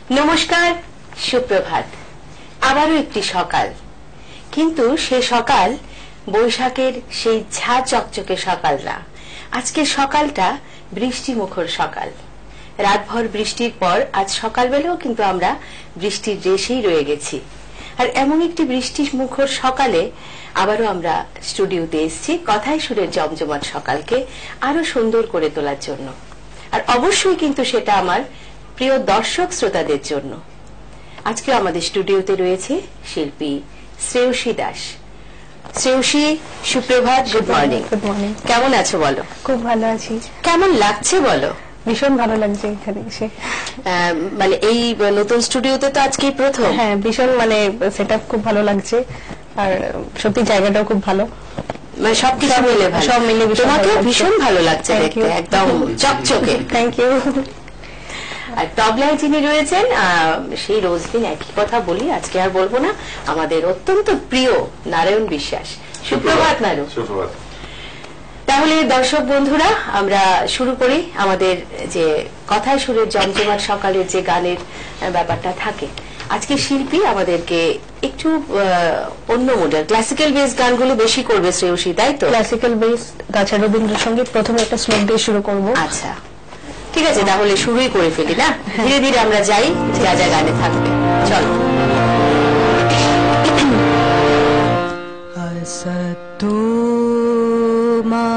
নমস্কার, সুপ্রভাত। আবারও একটি সকাল, কিন্তু সে সকাল বৈশাখের সেই ঝা চকচকে সকাল না। আজকের সকালটা বৃষ্টি মুখর সকাল। রাতভর বৃষ্টির পর আজ সকালবেলাও কিন্তু আমরা বৃষ্টির রেশেই রয়ে গেছি। আর এমন একটি বৃষ্টি মুখর সকালে আবারও আমরা স্টুডিওতে এসেছি কথায় সুরের জমজমাট সকালকে আরো সুন্দর করে তোলার জন্য। আর অবশ্যই কিন্তু সেটা আমার প্রিয় দর্শক শ্রোতাদের জন্য। আজকে আমাদের স্টুডিওতে রয়েছে শিল্পী শ্রেয়সী দাস। শ্রেয়সী, সুপ্রভাত, গুড মর্নিং। Good morning. কেমন আছো বলো? খুব ভালো আছি। কেমন লাগছে বলো? ভীষণ ভালো লাগছে এখানে এসে। মানে এই নতুন স্টুডিওতে তো আজকেই প্রথম। হ্যাঁ, ভীষণ মানে সেটআপ খুব ভালো লাগছে, আর সত্যি জায়গাটাও খুব ভালো, মানে সবকিছু মিলে ভালো। সব মিলে তোমাকে ভীষণ ভালো লাগছে দেখতে, একদম চকচকে। Thank you. আর তবলায় যিনি রয়েছেন সেই রোজ দিন একই কথা বলি, আজকে আর বলবো না, আমাদের অত্যন্ত প্রিয় নারায়ণ বিশ্বাস। সুপ্রভাত নারায়ণ। সুপ্রভাত। তাহলে দর্শক বন্ধুরা, আমরা শুরু করি আমাদের যে কথায় সুরের জমজমাট সকালের যে গানের ব্যাপারটা থাকে। আজকে শিল্পী আমাদেরকে একটু অন্য মডেল ক্লাসিক্যাল বেস গানগুলো বেশি করবে শ্রেয়সী, তাই তো? ক্লাসিক্যাল বেস, তাছাড়া রবীন্দ্রসঙ্গীত প্রথমে একটা শ্লোক দিয়ে শুরু করব। আচ্ছা, ঠিক আছে, তাহলে শুরুই করে ফেলি না? ধীরে ধীরে আমরা যাই, যা যা গানে থাকবে। চলো। असतो मा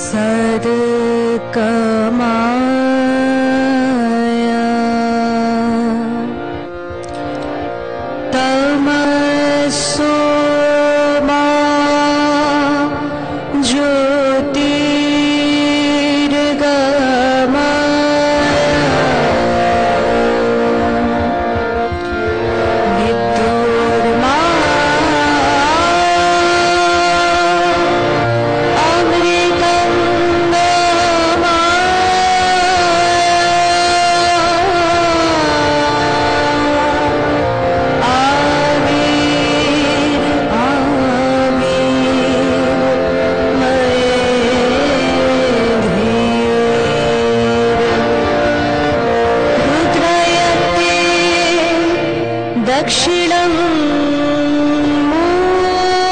सद्गमया तमसो मा दक्षिणं मुखं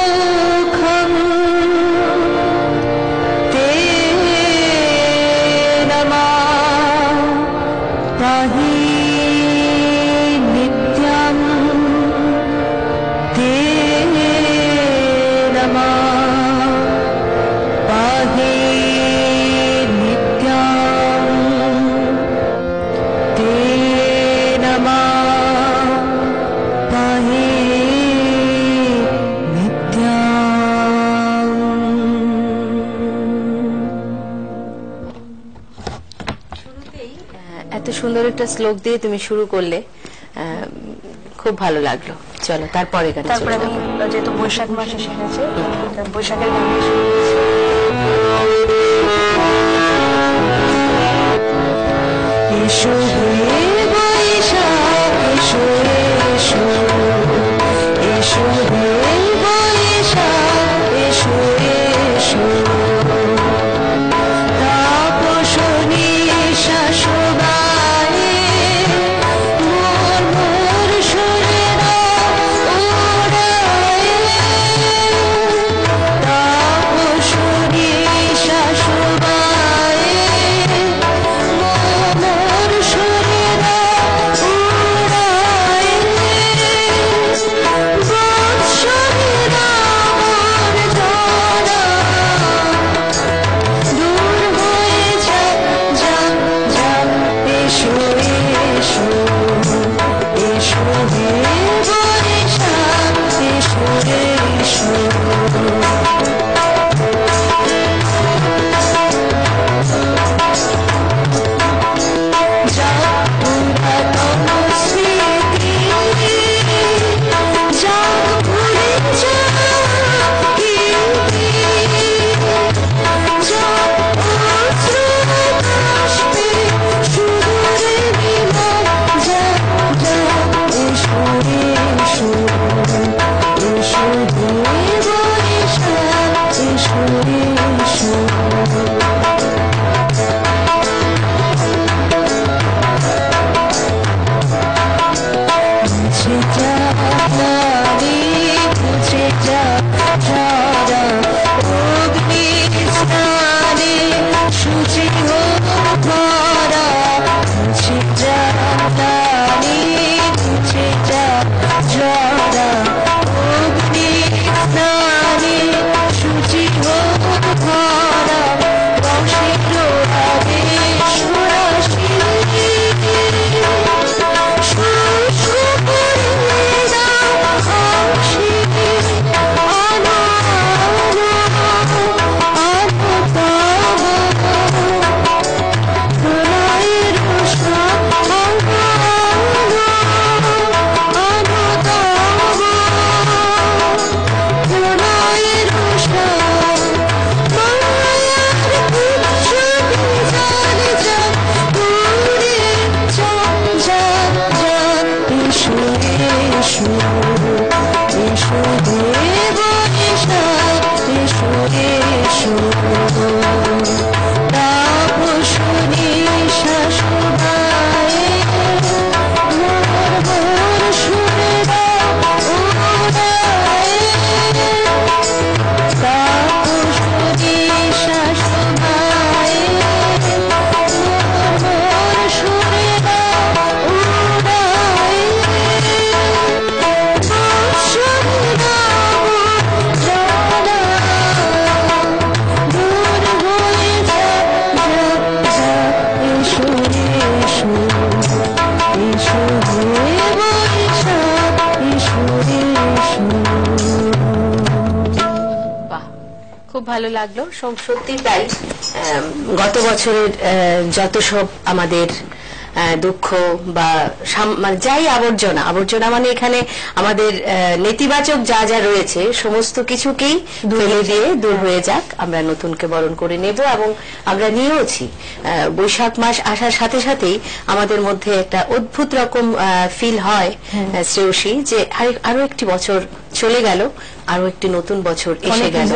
ते नमः पाहि नित्यं ते नमः पाहि नित्यं ते नमः এত সুন্দর একটা শ্লোক দিয়ে তুমি শুরু করলে, খুব ভালো লাগলো। চলো তারপরে গান। তারপরে আমি যেহেতু বৈশাখ মাস এসে গেছে, বৈশাখের গান এসো হে বৈশাখ, এসো এসো, এসো হে বৈশাখ, এসো এসো, তাপসনী শাসবায়ে মোর মোর সুরেরা ওড়ায়ে, তাপসনী শাসবায়ে মোর সুরেরা ওড়ায়ে, বৎস খুব ভালো লাগলো। সত্যি তাই, গত বছরের যত সব আমাদের দুঃখ বা মানে যাই আবর্জনা মানে এখানে আমাদের নেতিবাচক যা যা রয়েছে সমস্ত কিছুকেই ফেলে দিয়ে দূর হয়ে যাক, আমরা নতুনকে বরণ করে নেব এবং আমরা নিয়েওছি। বৈশাখ মাস আসার সাথে সাথেই আমাদের মধ্যে একটা অদ্ভুত রকম ফিল হয় শ্রেয়সী, যে আরো একটি বছর চলে গেল, আরো একটি নতুন বছর এসে গেল,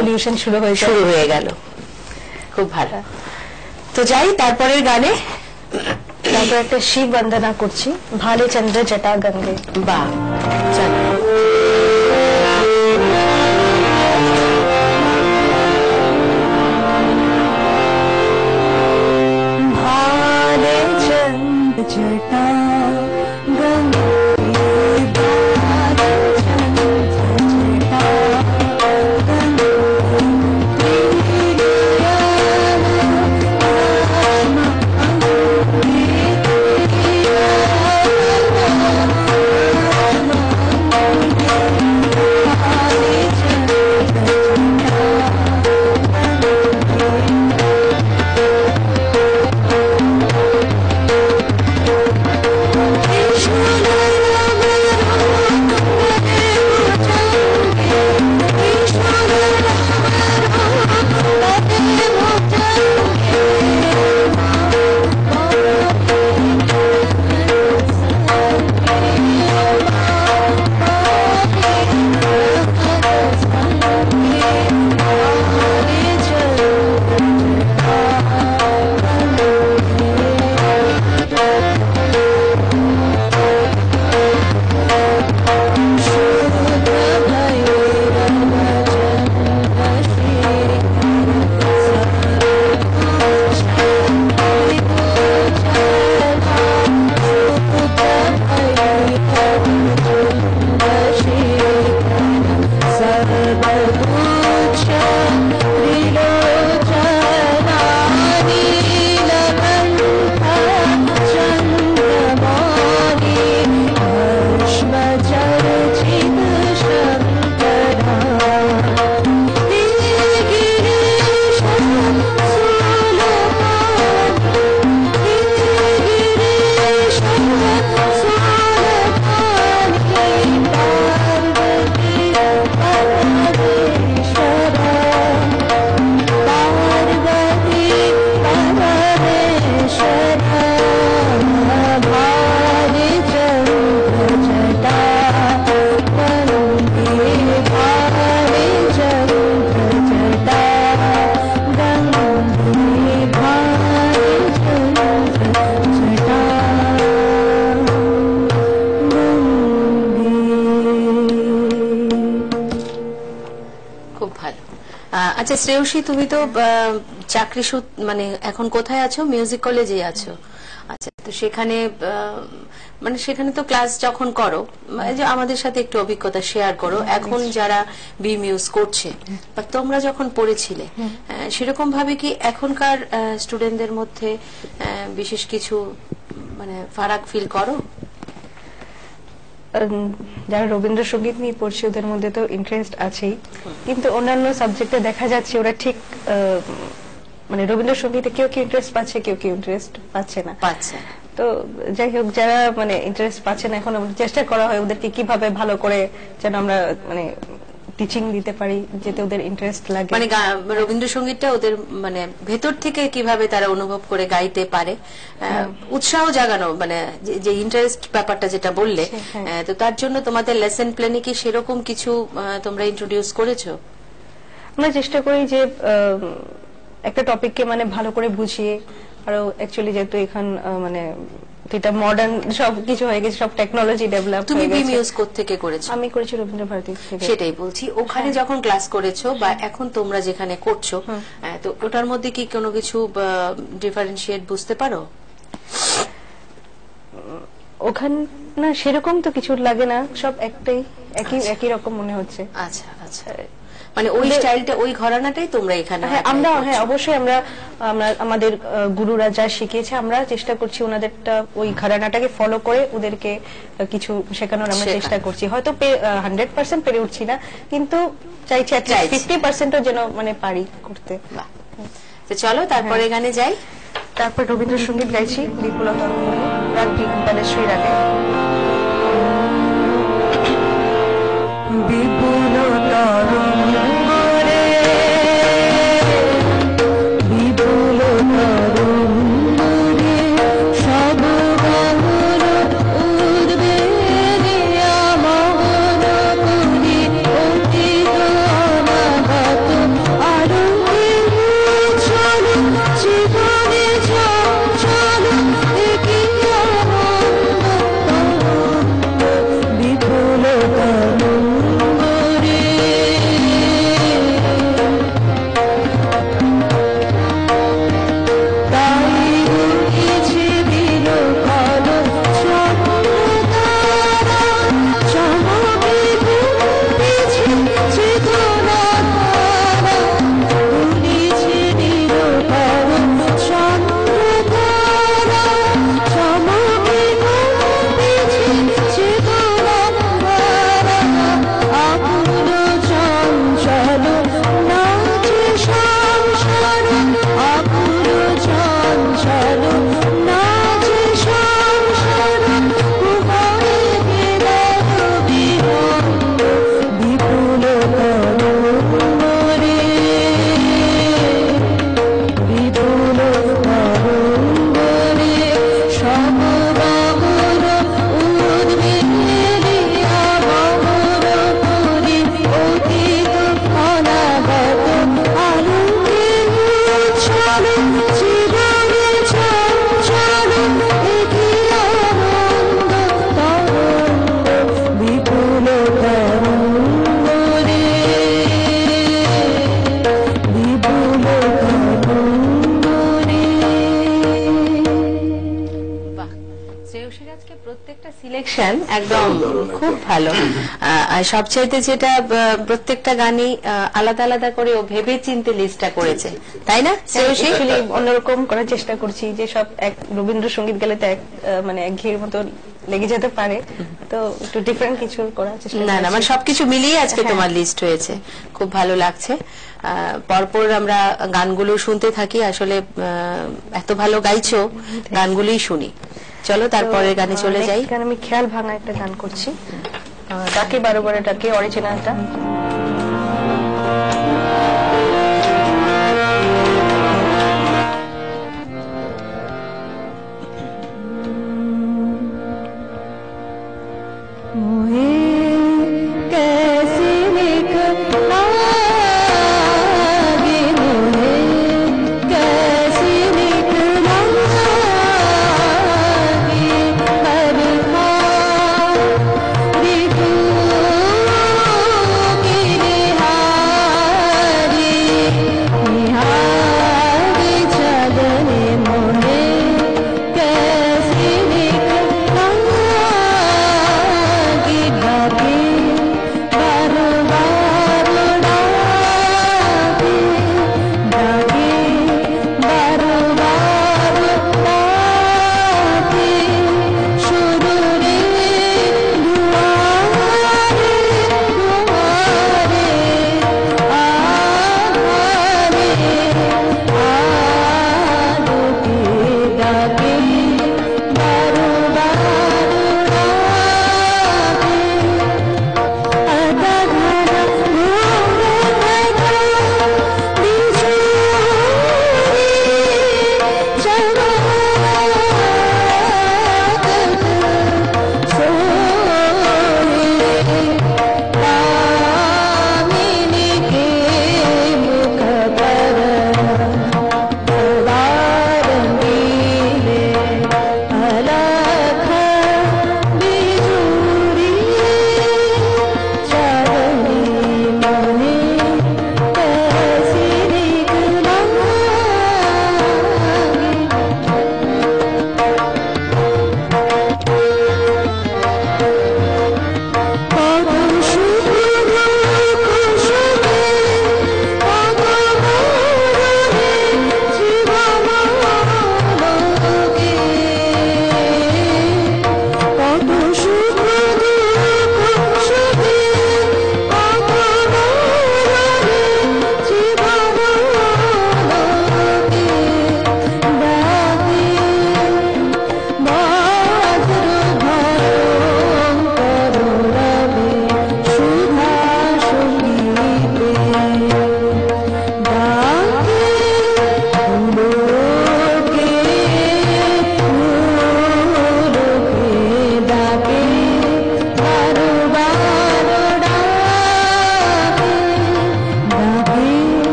শুরু হয়ে গেল। খুব ভালো। তো যাই তারপরের গানে, তারপর একটা শিব বন্দনা করছি, ভালে চন্দ্র জটা গঙ্গে। বাহ, চলো। भाले चंद्र जटा गंगे, भाले चंद्र जटा गंगे, আচ্ছা শ্রেয়সী, তুমি তো চাকরি মানে এখন কোথায় আছো? মিউজিক কলেজে আছো। আচ্ছা, তো সেখানে মানে সেখানে তো ক্লাস যখন করো, যে আমাদের সাথে একটু অভিজ্ঞতা শেয়ার করো। এখন যারা বি মিউজ করছে বা তোমরা যখন পড়েছিলে, সেরকম ভাবে কি এখনকার স্টুডেন্টদের মধ্যে বিশেষ কিছু মানে ফারাক ফিল করো? যারা রবীন্দ্রসঙ্গীত নিয়ে পড়ছে ওদের মধ্যে তো ইন্টারেস্ট আছেই, কিন্তু অন্যান্য সাবজেক্টে দেখা যাচ্ছে ওরা ঠিক মানে রবীন্দ্রসঙ্গীতে কেউ কেউ ইন্টারেস্ট পাচ্ছে, কেউ কেউ ইন্টারেস্ট পাচ্ছে না। তো যাই হোক, যারা মানে ইন্টারেস্ট পাচ্ছে না, এখন চেষ্টা করা হয় ওদেরকে কিভাবে ভালো করে যেন আমরা মানে টিচিং দিতে পারি, যেতে ওদের ইন্টারেস্ট লাগে, মানে রবীন্দ্রসঙ্গীতটা ওদের মানে ভেতর থেকে কিভাবে তারা অনুভব করে গাইতে পারে, উৎসাহ জাগানো, মানে যে ইন্টারেস্ট ব্যাপারটা যেটা বললে। তো তার জন্য তোমাদের লেসন প্ল্যানে কি সেরকম কিছু তোমরা ইন্ট্রোডিউস করেছো? আমরা চেষ্টা করি যে একটা টপিককে মানে ভালো করে বুঝিয়ে, আরো অ্যাকচুয়ালি যেহেতু এখন মানে এটা মডার্ন সব কিছু হয়ে গেছে, সব টেকনোলজি ডেভেলপ হয়ে গেছে। তুমি বি মিউজ কোত্থেকে করেছো? আমি করেছি রবীন্দ্র ভারতী থেকে। সেটাই বলছি, ওখানে যখন ক্লাস করেছো বা এখন তোমরা যেখানে করছো, তো ওটার মধ্যে কি কোনো কিছু ডিফারেন্সিয়েট বুঝতে পারো? ওখানে না সেরকম তো কিছু লাগে না, সব একটাই, একই রকম মনে হচ্ছে। আচ্ছা আচ্ছা, মানে ওই স্টাইলটা, ওই ঘরানাটাই তোমরা এখানে হ্যাঁ, আমরা হ্যাঁ অবশ্যই আমরা আমরা আমাদের গুরুরা যা শিখিয়েছে আমরা চেষ্টা করছি ওনাদেরটা ওই ঘরানাটাকে ফলো করে ওদেরকে কিছু শেখানোর আমরা চেষ্টা করছি। হয়তো 100% পেরে উঠছি না, কিন্তু চাইছি 50%ও যেন মানে পারি করতে। তো চলো তারপরে গানে যাই। তারপর রবীন্দ্রসঙ্গীত গাইছি বিপুল তরঙ্গিনী রাগ বিজ্ঞানেশ্বরী রাগে। বিপুল তরঙ্গরে বিপুল তরঙ্গরে সব বাহুর উদ্বেগে আমোদ করি অতীত অনাগত আরোহে চলো জীবনে চলো একি আনন্দ তরঙ্গ বিপুল তরঙ্গরে তাই বুঝিছে দিল কালো চন্দ্রতারা চমকে ঘুরতেছে চেতনা ধারা বুঝিছে দিল কালো চন্দ্রতারা চমকে ঘুরতেছে চেতনা ধারা আকুল চঞ্চল নাচে সংসার আকুল চঞ্চল নাচে সংসার কুমারে কেদার বিহঙ্গ বিপুল তরঙ্গরে বিপুল তরঙ্গরে সব বাহুর উদ্বেগে আমোদ করি অতীত অনাগত আলোকে চলো জীবনে চলো একি আনন্দ তরঙ্গ বিপুল তরঙ্গরে বিপুল তরঙ্গরে। বাহ, শ্রেয়সীর আজকে প্রত্যেকটা সিলেকশন একদম খুব ভালো। আর সবচাইতে যেটা প্রত্যেকটা গানই আলাদা আলাদা করে ও ভেবে চিন্তে লিস্টটা করেছে, তাই না শ্রেয়সী? Actually অন্যরকম করার চেষ্টা করছি, যে সব এক রবীন্দ্রসঙ্গীত গেলে তো এক মানে এক ঘির মতো লেগে যেতে পারে, তো একটু ডিফারেন্ট কিছু করার চেষ্টা না না, করছি। মানে সবকিছু মিলিয়ে আজকে হ্যাঁ। তোমার লিস্ট হয়েছে, খুব ভালো লাগছে। পরপর আমরা গানগুলো শুনতে থাকি, আসলে এত ভালো গাইছো, গানগুলোই শুনি। চলো তারপরে গানে চলে যাই। Next গান আমি খেয়াল ভাঙা একটা গান করছি, ডাকে 12 করে ডাকে, অরিজিনালটা। मुझे कैसे निकला गे मुझे कैसे निकला गे हर खारी तू के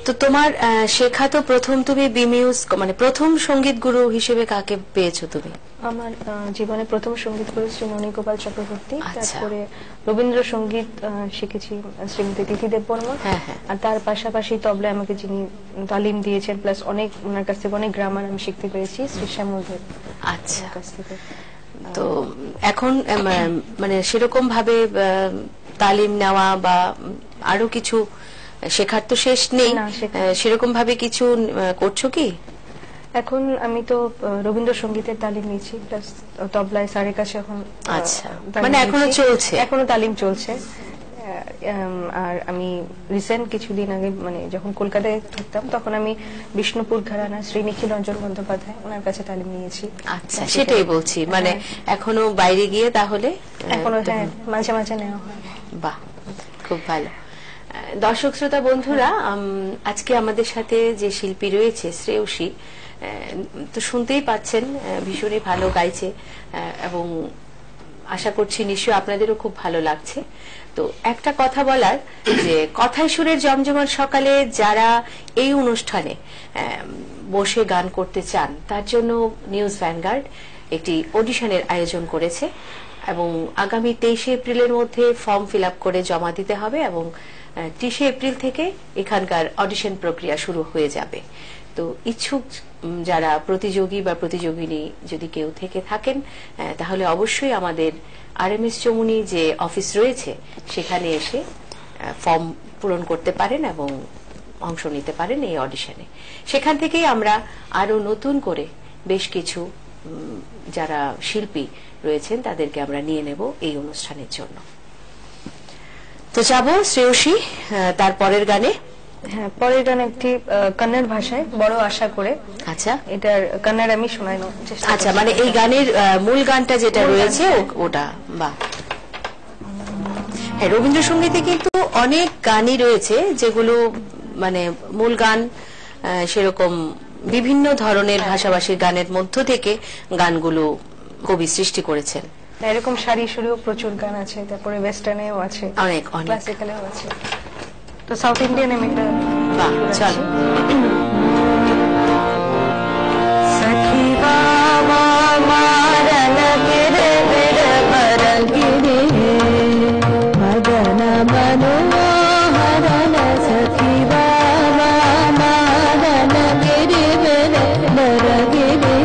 তো তোমার শেখা তো প্রথম তুমি বিমিউজ মানে প্রথম সঙ্গীত গুরু হিসেবে কাকে পেয়েছো তুমি? আমার জীবনে প্রথম সঙ্গীত গুরু শ্রী ননীগোপাল চক্রবর্তী, আচ্ছা। তারপরে রবীন্দ্রসঙ্গীত শিখেছি শ্রীমতী তিথি দেববর্মা। হ্যাঁ, হ্যাঁ। আর তার পাশাপাশি তবলায় আমাকে যিনি তালিম দিয়েছেন, প্লাস অনেক ওনার কাছ থেকে অনেক গ্রামার আমি শিখতে পেরেছি, শ্রী শ্যামল দেব আচ্ছা। ওনার কাছ থেকে। তো এখন মানে সেরকম ভাবে তালিম নেওয়া বা আরো কিছু শেখার তো শেষ নেই, না, শেখার- সেরকম ভাবে কিছু করছো কি? এখন আমি তো রবীন্দ্রসঙ্গীতের তালিম নিয়েছি, প্লাস তবলায় স্যারের কাছে এখন আচ্ছা, তালিম মানে এখনো নিচ্ছি। চলছে? এখনো তালিম চলছে। আর আমি রিসেন্ট কিছুদিন আগে মানে যখন কলকাতায় থাকতাম তখন আমি বিষ্ণুপুর ঘরানা শ্রী নিখিল রঞ্জন বন্দ্যোপাধ্যায় ওনার কাছে তালিম নিয়েছি। আচ্ছা, সেটাই বলছি, মানে এখনো বাইরে গিয়ে তাহলে এখনো হ্যাঁ মাঝে মাঝে নেওয়া হয়। বাহ, খুব ভালো। দর্শক শ্রোতা বন্ধুরা, আজকে আমাদের সাথে যে শিল্পী রয়েছে শ্রেয়সী, তো শুনতেই পাচ্ছেন ভীষণই ভালো গাইছে, এবং আশা করছি নিশ্চয়ই আপনাদেরও খুব ভালো লাগছে। তো একটা কথা বলার, যে কথায় সুরের জমজমাট সকালে যারা এই অনুষ্ঠানে বসে গান করতে চান তার জন্য নিউজ ভ্যানগার্ড একটি অডিশনের আয়োজন করেছে, এবং আগামী 23 এপ্রিলের মধ্যে ফর্ম ফিল আপ করে জমা দিতে হবে, এবং 30 এপ্রিল থেকে এখানকার অডিশন প্রক্রিয়া শুরু হয়ে যাবে। তো ইচ্ছুক যারা প্রতিযোগী বা প্রতিযোগিনী যদি কেউ থেকে থাকেন, তাহলে অবশ্যই আমাদের RMS চৌমুহনী যে অফিস রয়েছে সেখানে এসে ফর্ম পূরণ করতে পারেন এবং অংশ নিতে পারেন এই অডিশনে। সেখান থেকেই আমরা আরো নতুন করে বেশ কিছু যারা শিল্পী রয়েছেন তাদেরকে আমরা নিয়ে নেব এই অনুষ্ঠানের জন্য। তো যাব শ্রেয়সী তার পরের গানে। হ্যাঁ, পরের গান একটি কন্নড় ভাষায়, বড় আশা করে। আচ্ছা, এটার কন্নড় আমি শোনানোর চেষ্টা আচ্ছা, করছি। মানে এই গানের মূল গানটা যেটা মূল রয়েছে গানটা। ওটা, বাহ। হ্যাঁ, রবীন্দ্রসঙ্গীতে কিন্তু অনেক গানই রয়েছে যেগুলো মানে মূল গান, সেরকম বিভিন্ন ধরনের ভাষাভাষীর গানের মধ্য থেকে গানগুলো কবি সৃষ্টি করেছেন। এরকম সারি সুরেও প্রচুর গান আছে, তারপরে ওয়েস্টার্নেও আছে, অনেক অনেক। ক্লাসিক্যালেও আছে। তো সাউথ ইন্ডিয়ান আমি একটা বাহ, সুর চল। আছে। सखी बाबा मारन गिरे बिर बरगिरे मदन मनोहरन सखी बाबा मारन गिरे बिर बरगिरे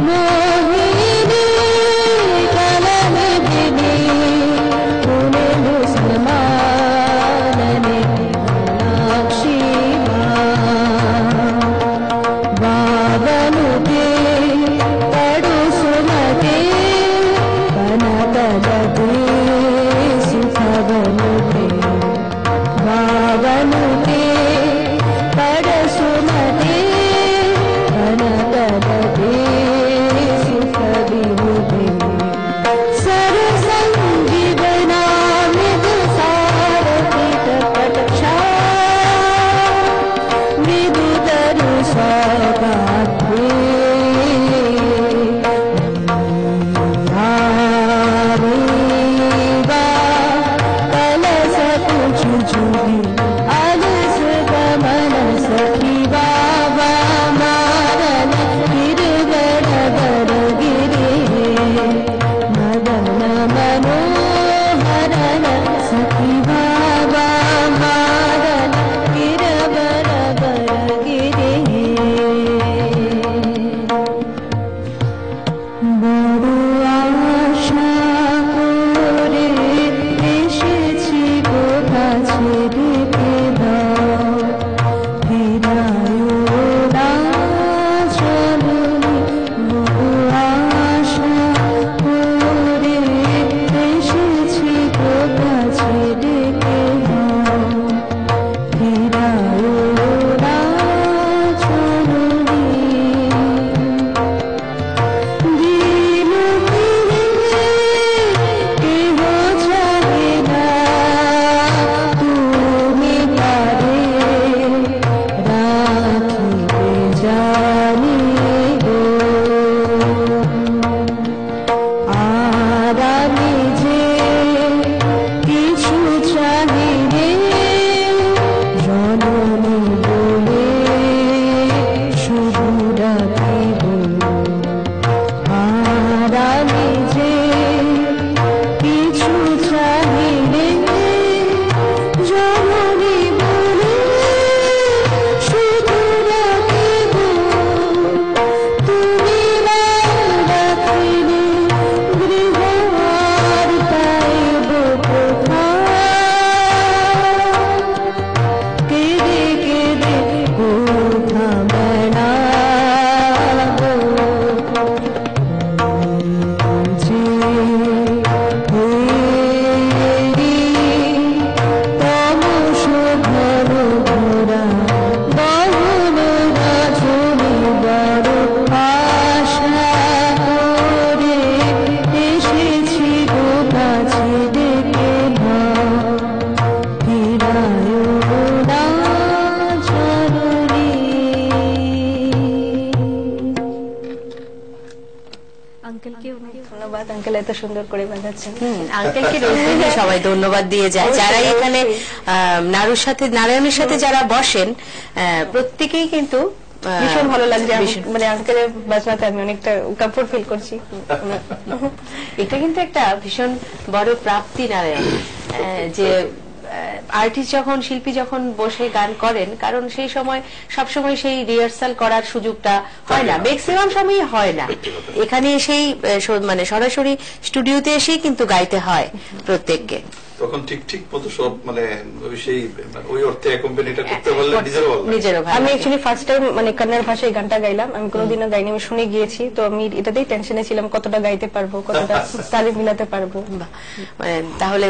मोहिनी कलन बिनी पुने मुसलमान ने मीनाक्षी माँ बाबन के আঙ্কেল এত সুন্দর করে বাজাচ্ছেন। আঙ্কেলকে রোজদিনই সবাই ধন্যবাদ দিয়ে যায়। যারা এখানে নারায়ণের সাথে যারা বসেন প্রত্যেকেই কিন্তু ভীষণ ভালো লাগছে, মানে আঙ্কেলের বাজনাতে আমি অনেকটা কমফোর্ট ফিল করছি। এটা কিন্তু একটা ভীষণ বড় প্রাপ্তি নারায়ণ, যে আর্টিস্ট যখন শিল্পী যখন বসে গান করেন, কারণ সেই সময় সবসময় সেই রিহার্সাল করার সুযোগটা হয় না, ম্যাক্সিমাম সময়ই হয় না। এখানে এসেই মানে সরাসরি স্টুডিওতে এসেই কিন্তু গাইতে হয় প্রত্যেককে। তখন ঠিক মতো সব মানে সেই ওই অর্থে অ্যাকম্পানিটা করতে পারলে নিজেরও ভালো। আমি অ্যাকচুয়ালি ফার্স্ট টাইম মানে কন্নড় ভাষায় গানটা গাইলাম, আমি কোনোদিনও গাইনি, আমি শুনে গিয়েছি, তো আমি এটাতেই টেনশনে ছিলাম কতটা গাইতে পারবো, কতটা তালে মিলাতে পারবো। মানে তাহলে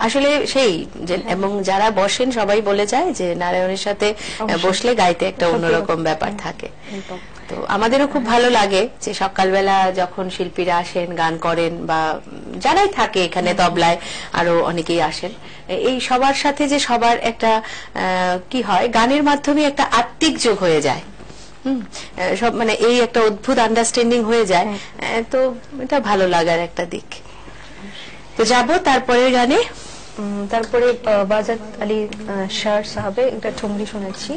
আসলে সেই এবং যারা বসেন সবাই বলে যায় যে নারায়ণের সাথে বসলে গাইতে একটা অন্যরকম ব্যাপার থাকে। তো আমাদেরও খুব ভালো লাগে যে সকালবেলা যখন শিল্পীরা আসেন গান করেন, বা যারাই থাকে এখানে তবলায় আরো অনেকেই আসেন, এই সবার সাথে যে সবার একটা কি হয়, গানের মাধ্যমে একটা আত্মিক যোগ হয়ে যায়, সব মানে এই একটা অদ্ভুত আন্ডারস্ট্যান্ডিং হয়ে যায়। তো এটা ভালো লাগার একটা দিক। তো যাব তারপরের গানে। তারপরে বাজাত আলী শাহ সাহেবের একটা ঠুমরি শোনাচ্ছি,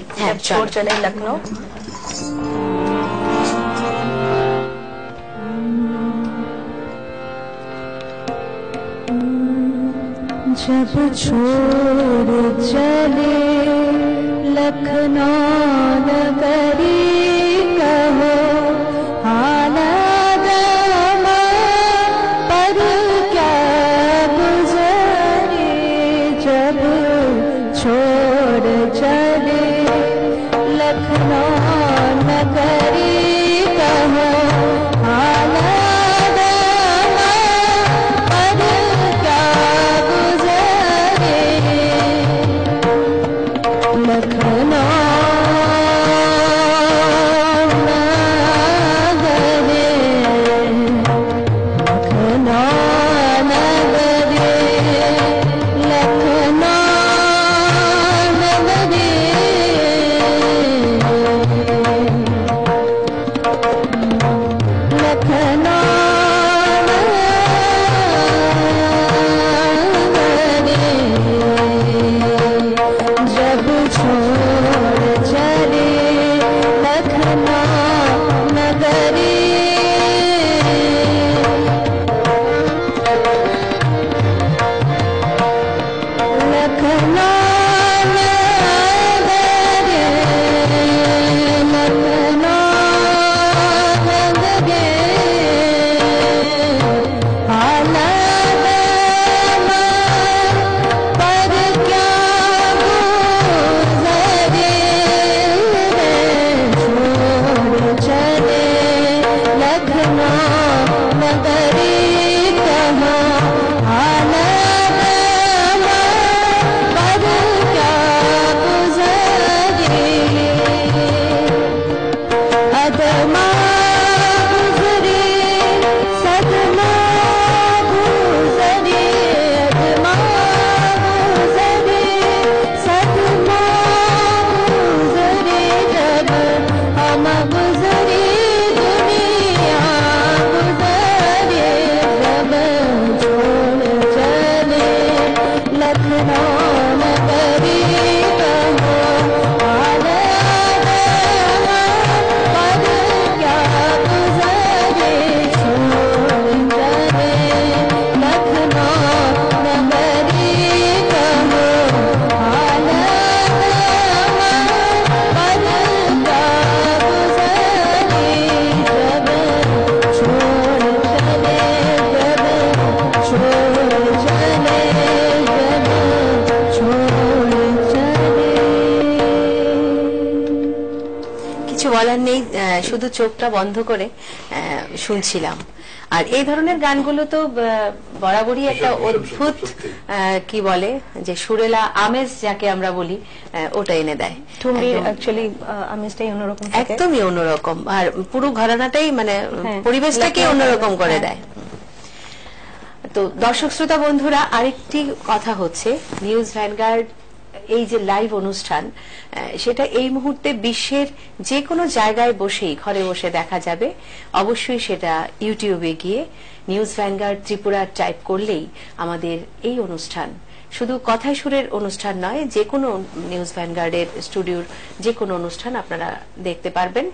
ছোট চলে লখনৌ। जब छोड़ चले लखनऊ नगरी, कहो हालात पर क्या गुजरे। जब छोड़ चले लखनऊ नगरी, कहो हालात पर क्या गुजरे। लखनऊ বলার নেই, শুধু চোখটা বন্ধ করে শুনছিলাম। আর এই ধরনের গানগুলো তো বরাবরই একটা অদ্ভুত কি বলে যে সুরেলা আমেজ যাকে আমরা বলি ওটা এনে দেয়। ঠুমরির অ্যাকচুয়ালি আমেজটাই অন্যরকম, একদমই অন্যরকম, আর পুরো ঘরানাটাই মানে পরিবেশটাকে অন্যরকম করে দেয়। তো দর্শক শ্রোতা বন্ধুরা, আরেকটি কথা হচ্ছে নিউজ ভ্যানগার্ড এই যে লাইভ অনুষ্ঠান সেটা এই মুহূর্তে বিশ্বের যে কোনো জায়গায় বসেই ঘরে বসে দেখা যাবে। অবশ্যই সেটা ইউটিউবে গিয়ে নিউজ ভ্যানগার্ড ত্রিপুরা টাইপ করলেই আমাদের এই অনুষ্ঠান শুধু কথায় সুরের অনুষ্ঠান নয়, যে কোনো নিউজ ভ্যানগার্ডের স্টুডিওর যে কোনো অনুষ্ঠান আপনারা দেখতে পারবেন।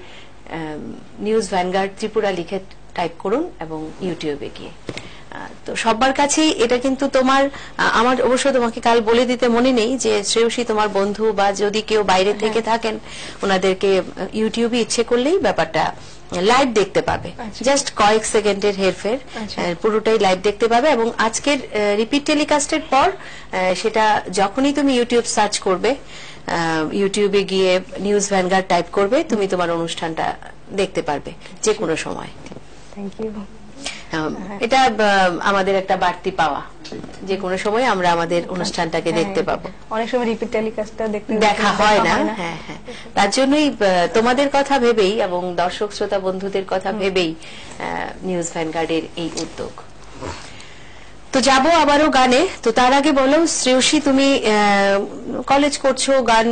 নিউজ ভ্যানগার্ড ত্রিপুরা লিখে টাইপ করুন এবং ইউটিউবে গিয়ে। তো সবার কাছেই এটা কিন্তু তোমার, আমার অবশ্য তোমাকে কাল বলে দিতে মনে নেই যে শ্রেয়সী তোমার বন্ধু বা যদি কেউ বাইরে থেকে থাকেন ওনাদেরকে ইউটিউবে ইচ্ছে করলেই ব্যাপারটা লাইভ দেখতে পাবে। জাস্ট কয়েক সেকেন্ডের হেরফের, পুরোটাই লাইভ দেখতে পাবে। এবং আজকের রিপিট টেলিকাস্টের পর সেটা যখনই তুমি ইউটিউব সার্চ করবে, ইউটিউবে গিয়ে নিউজ ভ্যানগার্ড টাইপ করবে, তুমি তোমার অনুষ্ঠানটা দেখতে পারবে যে কোনো সময়। Thank you. এটা আমাদের একটা বাড়তি পাওয়া, যে কোনো সময় আমরা আমাদের অনুষ্ঠানটাকে দেখতে পাবো। অনেক সময় রিপিট টেলিকাস্টটা দেখা হয় না। হ্যাঁ হ্যাঁ, তার জন্যই তোমাদের কথা ভেবেই এবং দর্শক শ্রোতা বন্ধুদের কথা ভেবেই নিউজ ভ্যানগার্ডের এই উদ্যোগ। তো যাবো আবারও গানে। তো তার আগে বলো শ্রেয়সী, তুমি কলেজ করছো, গান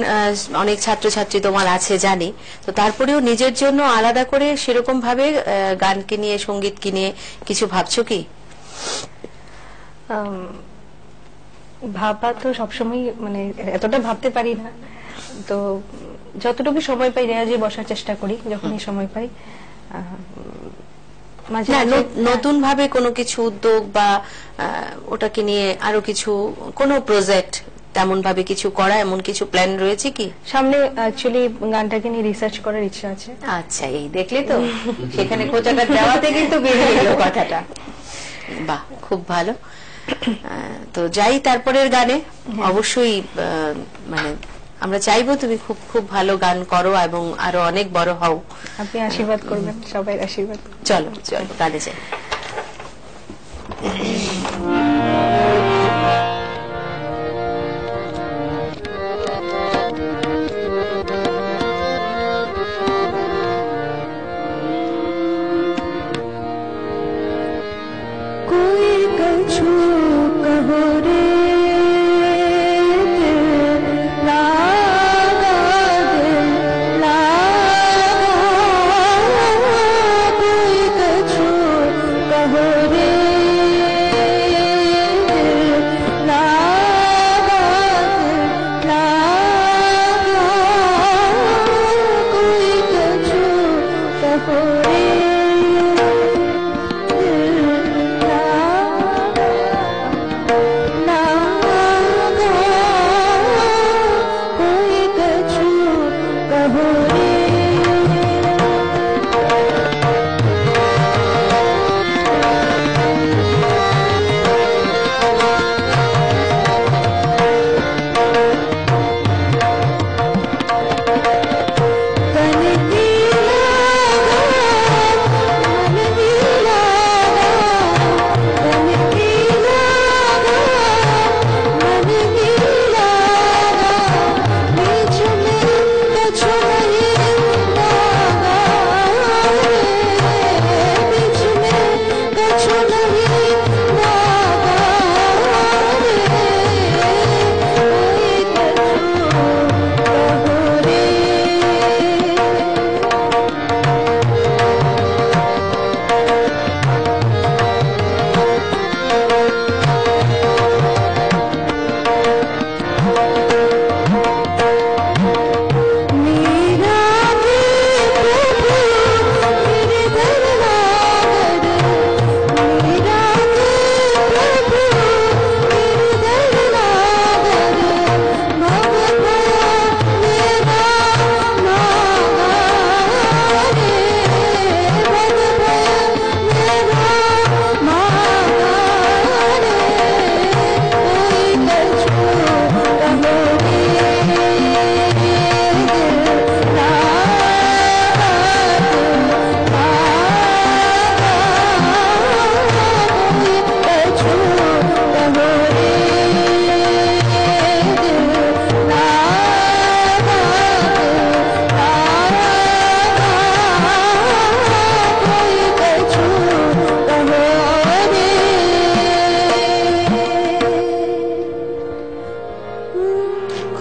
অনেক ছাত্রছাত্রী তোমার আছে জানি, তো তারপরেও নিজের জন্য আলাদা করে সেরকম ভাবে গানকে নিয়ে, সঙ্গীতকে নিয়ে কিছু ভাবছো কি? ভাবা তো সবসময়, মানে এতটা ভাবতে পারি না, তো যতটুকু সময় পাই রেয়াজে বসার চেষ্টা করি যখনই সময় পাই। নতুন ভাবে কোনো কিছু উদ্যোগ বা ওটাকে নিয়ে আরো কিছু কোনো প্রজেক্ট তেমন ভাবে কিছু করা, এমন কিছু প্ল্যান রয়েছে কি সামনে? অ্যাকচুয়ালি গানটাকে নিয়ে রিসার্চ করার ইচ্ছা আছে। আচ্ছা, এই দেখলে তো সেখানে খোঁচাটা দেওয়াতে কিন্তু বেরিয়ে গেল কথাটা। বাহ, খুব ভালো। তো যাই তারপরের গানে। অবশ্যই মানে আমরা চাইবো তুমি খুব খুব ভালো গান করো এবং আরো অনেক বড় হও। আপনি আশীর্বাদ করবেন, সবাই আশীর্বাদ। চলো চলো গানে যাই। कोई कछु कहो रे कोई कछु कहो रे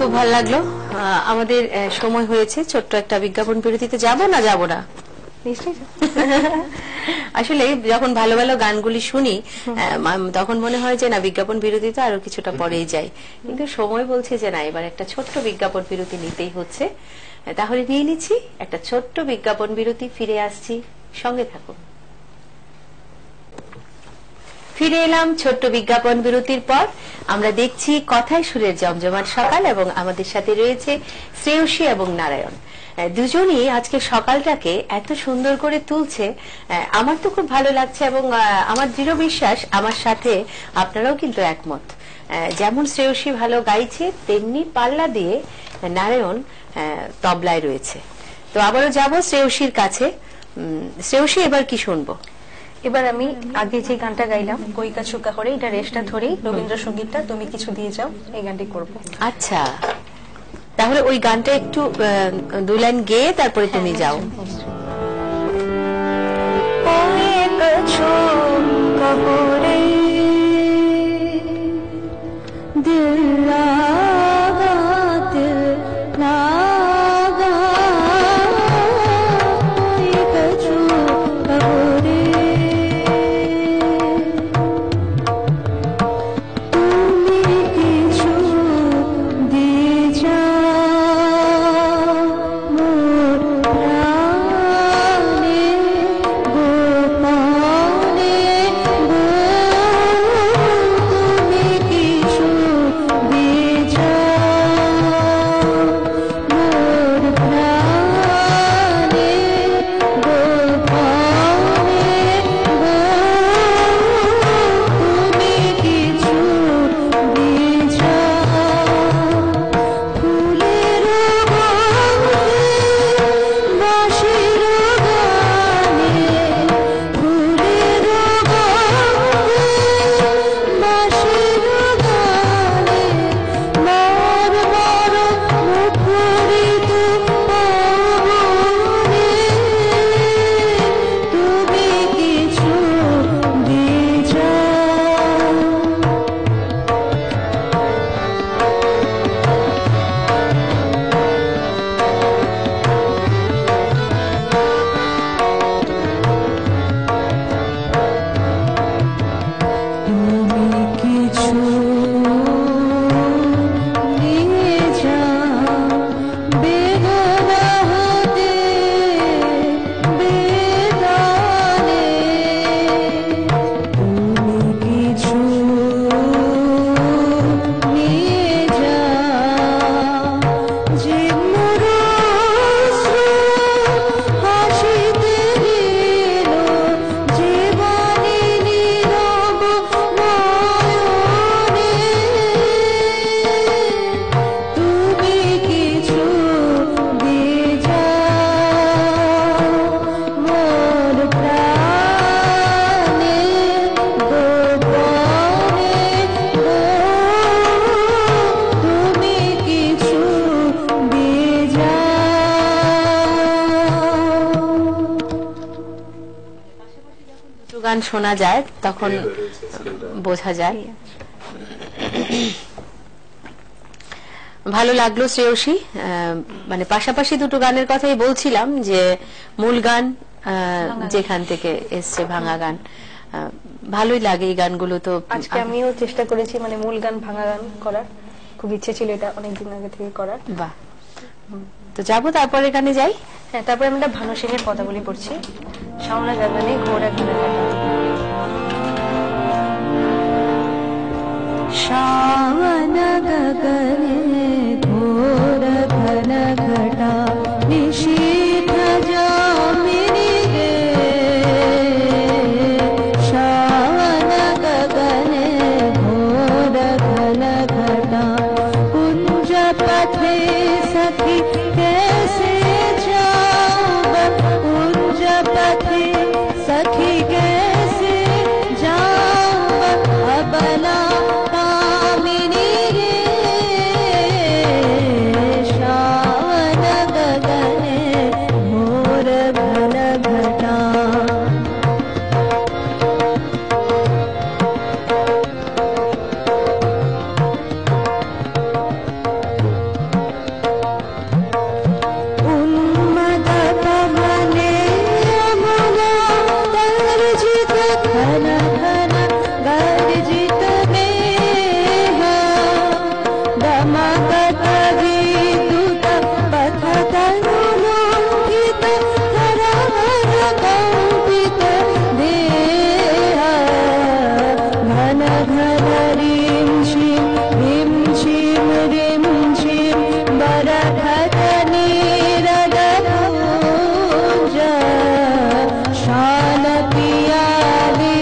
খুব ভালো লাগলো। আমাদের সময় হয়েছে, ছোট্ট একটা বিজ্ঞাপন বিরতিতে যাব না নিশ্চয়ই আসলে যখন ভালো ভালো গানগুলি শুনি তখন মনে হয় যে না বিজ্ঞাপন বিরতিতে আরো কিছুটা পরেই যাই, কিন্তু সময় বলছে যে না এবার একটা ছোট্ট বিজ্ঞাপন বিরতি নিতেই হচ্ছে। তাহলে নিয়ে নিচ্ছি একটা ছোট্ট বিজ্ঞাপন বিরতি, ফিরে আসছি, সঙ্গে থাকুন। ফিরে এলাম ছোট্ট বিজ্ঞাপন বিরতির পর। আমরা দেখছি কথায় সুরের জমজমাট সকাল এবং আমাদের সাথে রয়েছে শ্রেয়সী এবং নারায়ণ। দুজনই আজকে সকালটাকে এত সুন্দর করে তুলছে, আমার তো খুব ভালো লাগছে এবং আমার দৃঢ় বিশ্বাস আমার সাথে আপনারাও কিন্তু একমত। যেমন শ্রেয়সী ভালো গাইছে, তেমনি পাল্লা দিয়ে নারায়ণ তবলায় রয়েছে। তো আবারও যাব শ্রেয়সীর কাছে। শ্রেয়সী, এবার কি শুনবো? এবার আমি আগে যে গানটা গাইলাম কই কাছু কাহরে, এটা রেশটা ধরেই রবীন্দ্রসঙ্গীতটা তুমি কিছু দিয়ে যাও এই গানটি করব। আচ্ছা, তাহলে ওই গানটা একটু দু লাইন গেয়ে তারপরে তুমি যাও। कोई कछु कहो रे दिल लागा दिल लागा, कोई कछु कहो रे তুমি কিছু দিয়ে যাও মোর প্রাণে গোপনে গো, তুমি কিছু দিয়ে যাও মোর প্রাণে গোপনে গো, তুমি কিছু দিয়ে যাও ফুলের গন্ধে বাঁশির গানে, ফুলের গন্ধে বাঁশির গানে মর মর মুখরিত পবনে, তুমি কিছু দিয়ে যাও। তুমি কিছু নিয়ে যাও বেদনা হতে বেদনে, তুমি কিছু নিয়ে যাও যে মোর অশ্রু হাসিতে দিল জীবনে নীরব নয়নে, তুমি কিছু দিয়ে যাও মোর প্রাণে গোপনে গো, তুমি কিছু দিয়ে যাও। দুটো গান শোনা যায় তখন বোঝা যায়। ভালো লাগলো শ্রেয়সী। মানে পাশাপাশি দুটো গানের কথাই বলছিলাম যে মূল গান যেখান থেকে এসছে ভাঙা গান, ভালোই লাগে এই গানগুলো। তো আজকে আমিও চেষ্টা করেছি মানে মূল গান ভাঙা গান করার, খুব ইচ্ছে ছিল এটা অনেকদিন আগে থেকে করার। বাহ, তো যাবো তারপরে গানে যাই। হ্যাঁ, তারপরে আমরা ভানু সিং এর পদাবলী পড়ছি। শাওনা গগনে ঘোর ঘন ঘটা, श्रावण गगने घोर घन घटा निशीथ जामिनी गे, श्रावण गगने घोर घन घटा कुंज पथे सखी कैसे जाऊं, कुंज पथे सखी कैसे जाऊं, अबला कामिनी रे गमगत विद्युत पथतनुलोकित धरहर कम्पित देह घन घन रीं शीं बरखत नीरदपुञ्ज शाल पियाले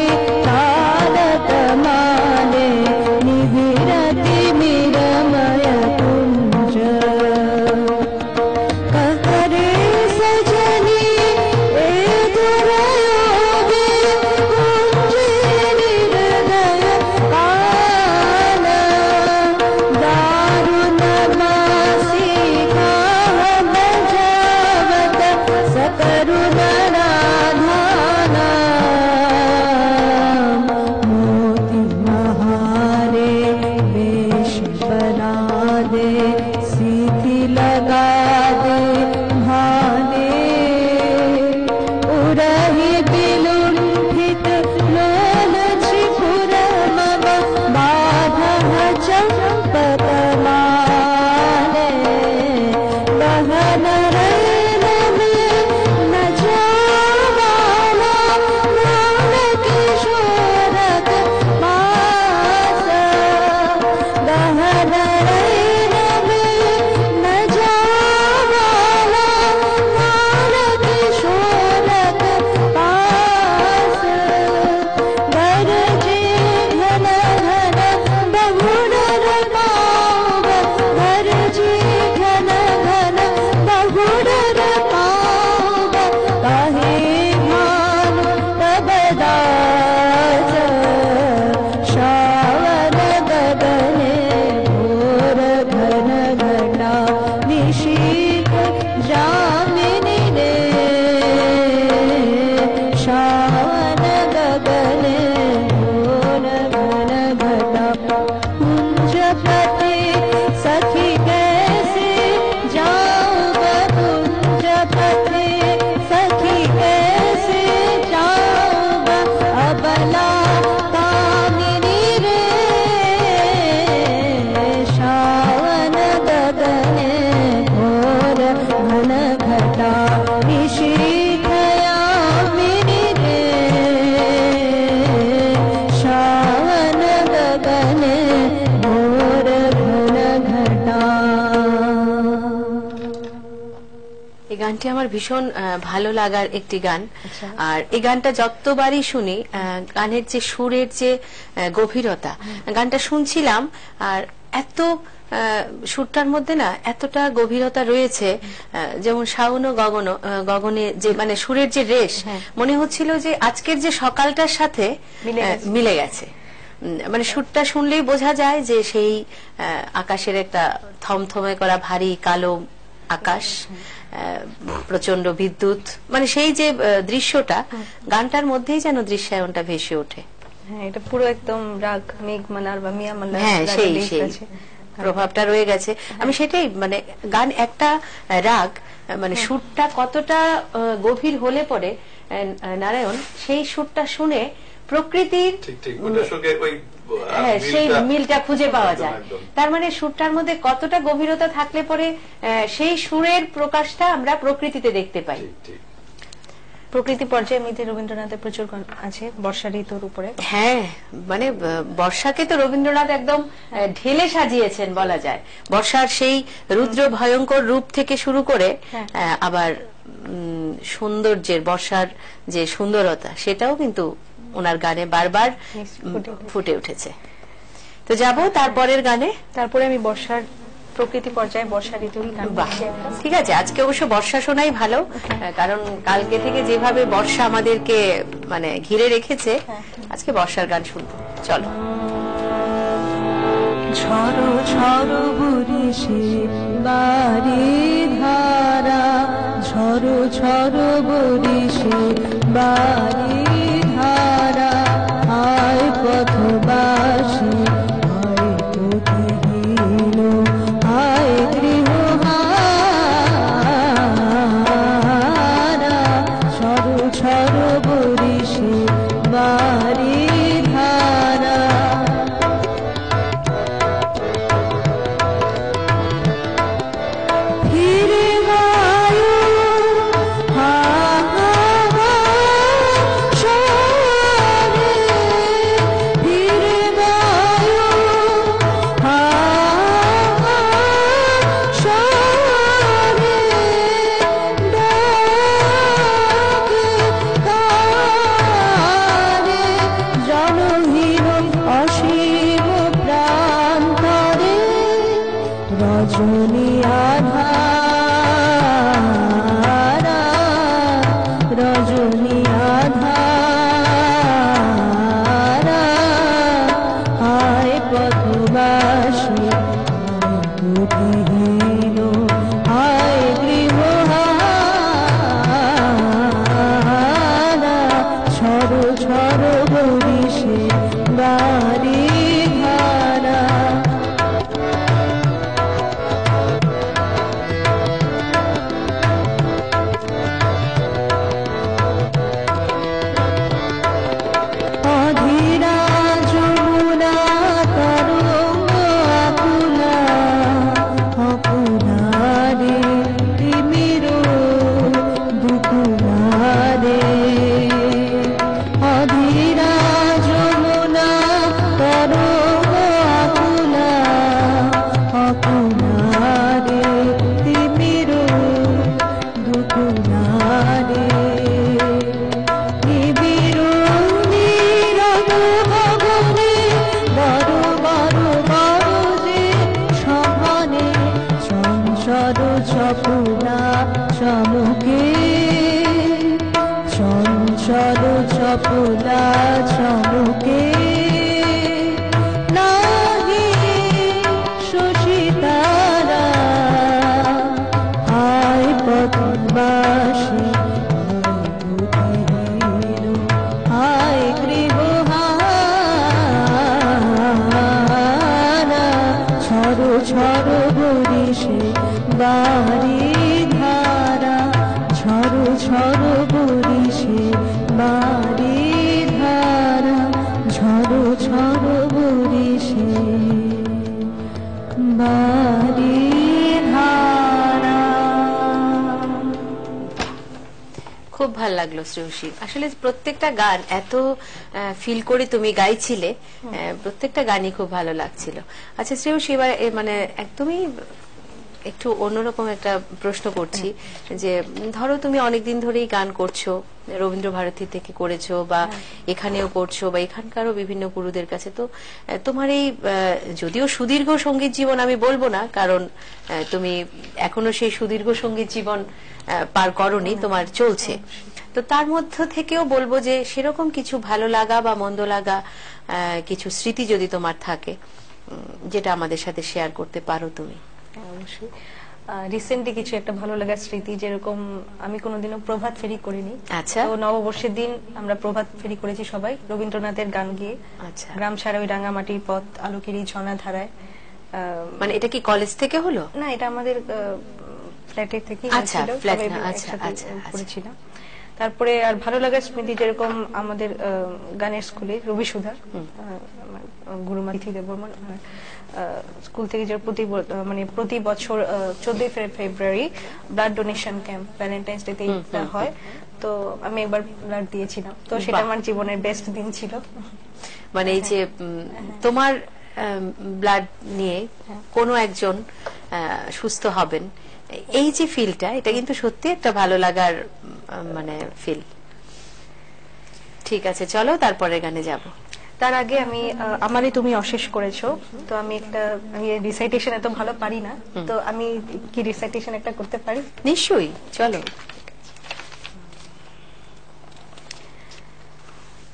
तालतमाले निभिरति निरमय कुञ्ज कहरे सजनी ए दुरयोगे कुञ्जे निर्दय काल दारुण मासिका बजावत सकरुण राधाना मोती महारे वेश बना दे सीधी लगा दे भाने उरही बिलुंठित लोल छिपुर मम बाधः चंपकमाले बहन रैन में न जावाला लाल किशोरक पास बहन रैन में न जावाला लाल किशोरक पास गरजे घन घन बहुड़ रमाव गरजे घन घन बहुड़ रमाव कहे भानु तब दास श्रावण गगने घोर घन घटा निशीथ जामिनी रे श्रावण गगने घोर घन घटा कुंजपते सखी कैसे जाऊँ कुंजपते सखी कैसे जाऊँ अबला कामिनी रे श्रावण गगने घोर घन घटा निशीथयामिनी रे श्रावण गगने घोर घन घटा। এই গানটি আমার ভীষণ ভালো লাগার একটি গান। আর এই গানটা যতবারই শুনি গানের যে সুরের যে গভীরতা, গানটা শুনছিলাম আর এত সুরটার মধ্যে না এতটা গভীরতা রয়েছে, যেমন শাওন ও গগনে যে মানে সুরের যে রেশ, মনে হচ্ছিল যে আজকের যে সকালটার সাথে মিলে গেছে। মানে সুরটা শুনলেই বোঝা যায় যে সেই আকাশের একটা থমথমে করা ভারী কালো আকাশ, প্রচন্ড বিদ্যুৎ, মানে সেই যে দৃশ্যটা গানটার মধ্যেই যেন দৃশ্যায়নটা ভেসে ওঠে। হ্যাঁ, এটা পুরো একদম রাগ মেঘ মালার বা মিয়া মালার হ্যাঁ সেই প্রভাবটা রয়ে গেছে। আমি সেটাই মানে গান একটা রাগ মানে সুরটা কতটা গভীর হলে পরে নারায়ণ সেই সুরটা শুনে প্রকৃতির সেই মিলটা খুঁজে পাওয়া যায়। তার মানে সুরটার মধ্যে কতটা গভীরতা থাকলে পরে সেই সুরের প্রকাশটা আমরা প্রকৃতিতে দেখতে পাই। প্রকৃতি পর্যায়ে রবীন্দ্রনাথের প্রচুর গান আছে বর্ষা ঋতুর উপরে। হ্যাঁ, মানে বর্ষাকে তো রবীন্দ্রনাথ একদম ঢেলে সাজিয়েছেন বলা যায়। বর্ষার সেই রুদ্র ভয়ঙ্কর রূপ থেকে শুরু করে আবার সৌন্দর্যের বর্ষার যে সুন্দরতা সেটাও কিন্তু ওনার গানে বারবার ফুটে উঠেছে। তো যাব তারপরের গানে। তারপরে আমি বর্ষার প্রকৃতি পর্যায়ে বর্ষা ঋতুরই গান। ঠিক আছে, আজকে অবশ্য বর্ষা শোনাই ভালো, কারণ কালকে থেকে যেভাবে বর্ষা আমাদেরকে মানে ঘিরে রেখেছে, আজকে বর্ষার গান শুনবো। চলো। ঝড়ো ঝড়ো বরিশে বাড়ি ধারা, ঝড়ো ঝড়ো বরিশে বাড়ি ধারা, আয় পথবাসী আয় পথহীন আয় গৃহহারা, ঝড়ো ঝড়ো বরিশে বাড়ি ধারা। রজনী আধারা, রজনী আধারা, হায় পথবাসী বুদ্ধিহীন, হায় গৃহহারা, ছড় ছড় বরিশে বাড়ি ধারা। অধীরা যমুনা তরঙ্গ আকুলা, আকুলা রে তিমির দুকুলা রে। অধীরা যমুনা তরঙ্গ আকুলা, আকুলা রে তিমির দুকুলা রে। নিবিড় নীরব গগনে বড় বড় বড় যে সঘনে চঞ্চল চপলা চমকে, চঞ্চল চপলা চমকে। নাহি শশী তারা, হায় পথবাসী বুদ্ধিহীন, হায় গৃহহারা, ছড় ছড় বরিশে বাড়ি ধারা, ছড় ছড় বরিশে বাড়ি ধারা, ঝড় ঝড় বরিশে বাড়ি ধারা। খুব ভালো লাগলো শ্রেয়সী। আসলে প্রত্যেকটা গান এত ফিল করে তুমি গাইছিলে, প্রত্যেকটা গানই খুব ভালো লাগছিল। আচ্ছা শ্রেয়সী, এবার মানে একদমই একটু অন্যরকম একটা প্রশ্ন করছি, যে ধরো তুমি অনেকদিন ধরেই গান করছো, রবীন্দ্র ভারতী থেকে করেছো বা এখানেও করছো বা এখানকারও বিভিন্ন গুরুদের কাছে, তো তোমার এই যদিও সুদীর্ঘ সঙ্গীত জীবন আমি বলবো না, কারণ তুমি এখনো সেই সুদীর্ঘ সঙ্গীত জীবন পার করনি, তোমার চলছে, তো তার মধ্য থেকেও বলবো যে সেরকম কিছু ভালো লাগা বা মন্দ লাগা কিছু স্মৃতি যদি তোমার থাকে, যেটা আমাদের সাথে শেয়ার করতে পারো তুমি। অবশ্যই রিসেন্টলি কিছু একটা ভালো লাগার স্মৃতি, যেরকম আমি কোনোদিনও প্রভাত ফেরি করিনি। আচ্ছা। তো নববর্ষের দিন আমরা প্রভাত ফেরি করেছি সবাই রবীন্দ্রনাথের গান গিয়ে। আচ্ছা। গ্রাম ছাড়া ওই রাঙামাটির পথ আলোকেরই ঝর্ণা ধারায়। মানে এটা কি কলেজ থেকে হলো? না, এটা আমাদের ফ্ল্যাটের থেকে আচ্ছা, ফ্ল্যাট না, আচ্ছা আচ্ছা করেছিলাম। তারপরে আর ভালো লাগার স্মৃতি, যেরকম আমাদের গানের স্কুলে রবি সুধা গুরুমা তিথি দেববর্মন স্কুল থেকে যে প্রতি বছর 14 February blood donation camp Valentine's day তে হয়, তো আমি একবার ব্লাড দিয়েছিলাম, তো সেটা আমার জীবনের বেস্ট দিন ছিল। মানে এই যে তোমার ব্লাড নিয়ে কোনো একজন সুস্থ হবেন, এই যে ফিলটা, এটা কিন্তু সত্যি একটা ভালো লাগার মানে ফিল। ঠিক আছে, চলো তারপরে গানে যাব। তার আগে আমি আমারই তুমি অশেষ করেছো, তো আমি রিসাইটেশন এত ভালো পারি না, তো আমি কি রিসাইটেশন একটা করতে পারি? নিশ্চয়ই, চলো।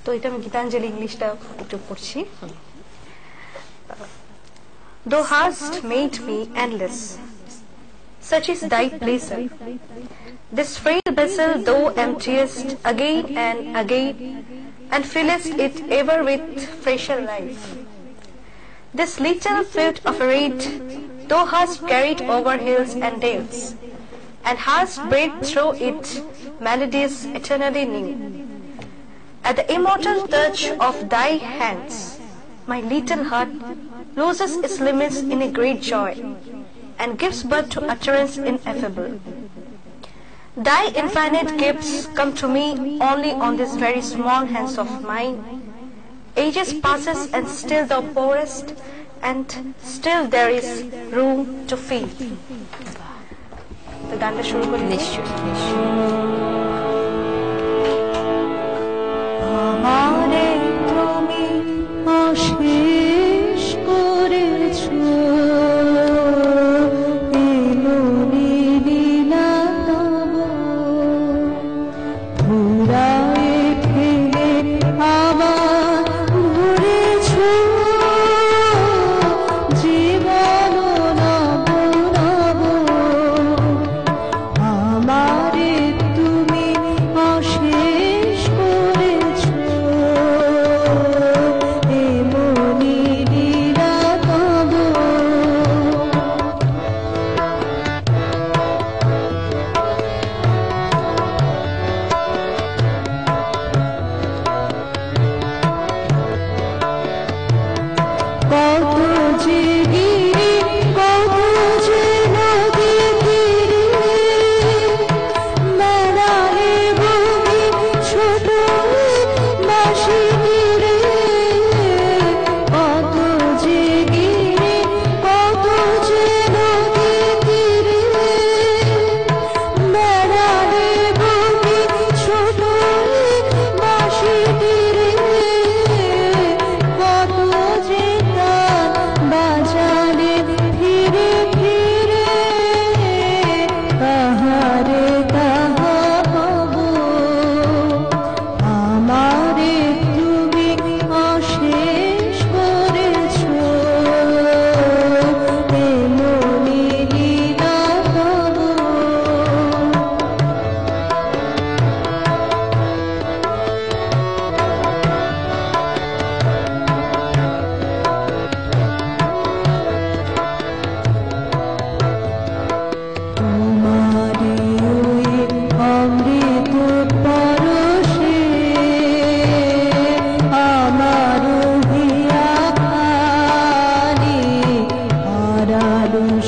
তো এটা আমি গীতাঞ্জলি ইংলিশটা একটু পড়ছি। Thou hast made me endless, such is thy pleasure. This frail vessel thou emptiest again and again, and fillest it ever with fresher life. This little fluid of a reed thou hast carried over hills and dales, and hast breathed through it melodies eternally new. At the immortal touch of thy hands, my little heart loses its limits in a great joy, and gives birth to utterance ineffable. Thy infinite gifts come to me only on these very small hands of mine. Ages passes and still thou pourest, and still there is room to feel. তো গানটা শুরু করি। নিশ্চয়ই নিশ্চয়ই। আমারে তুমি অশেষ করেছো,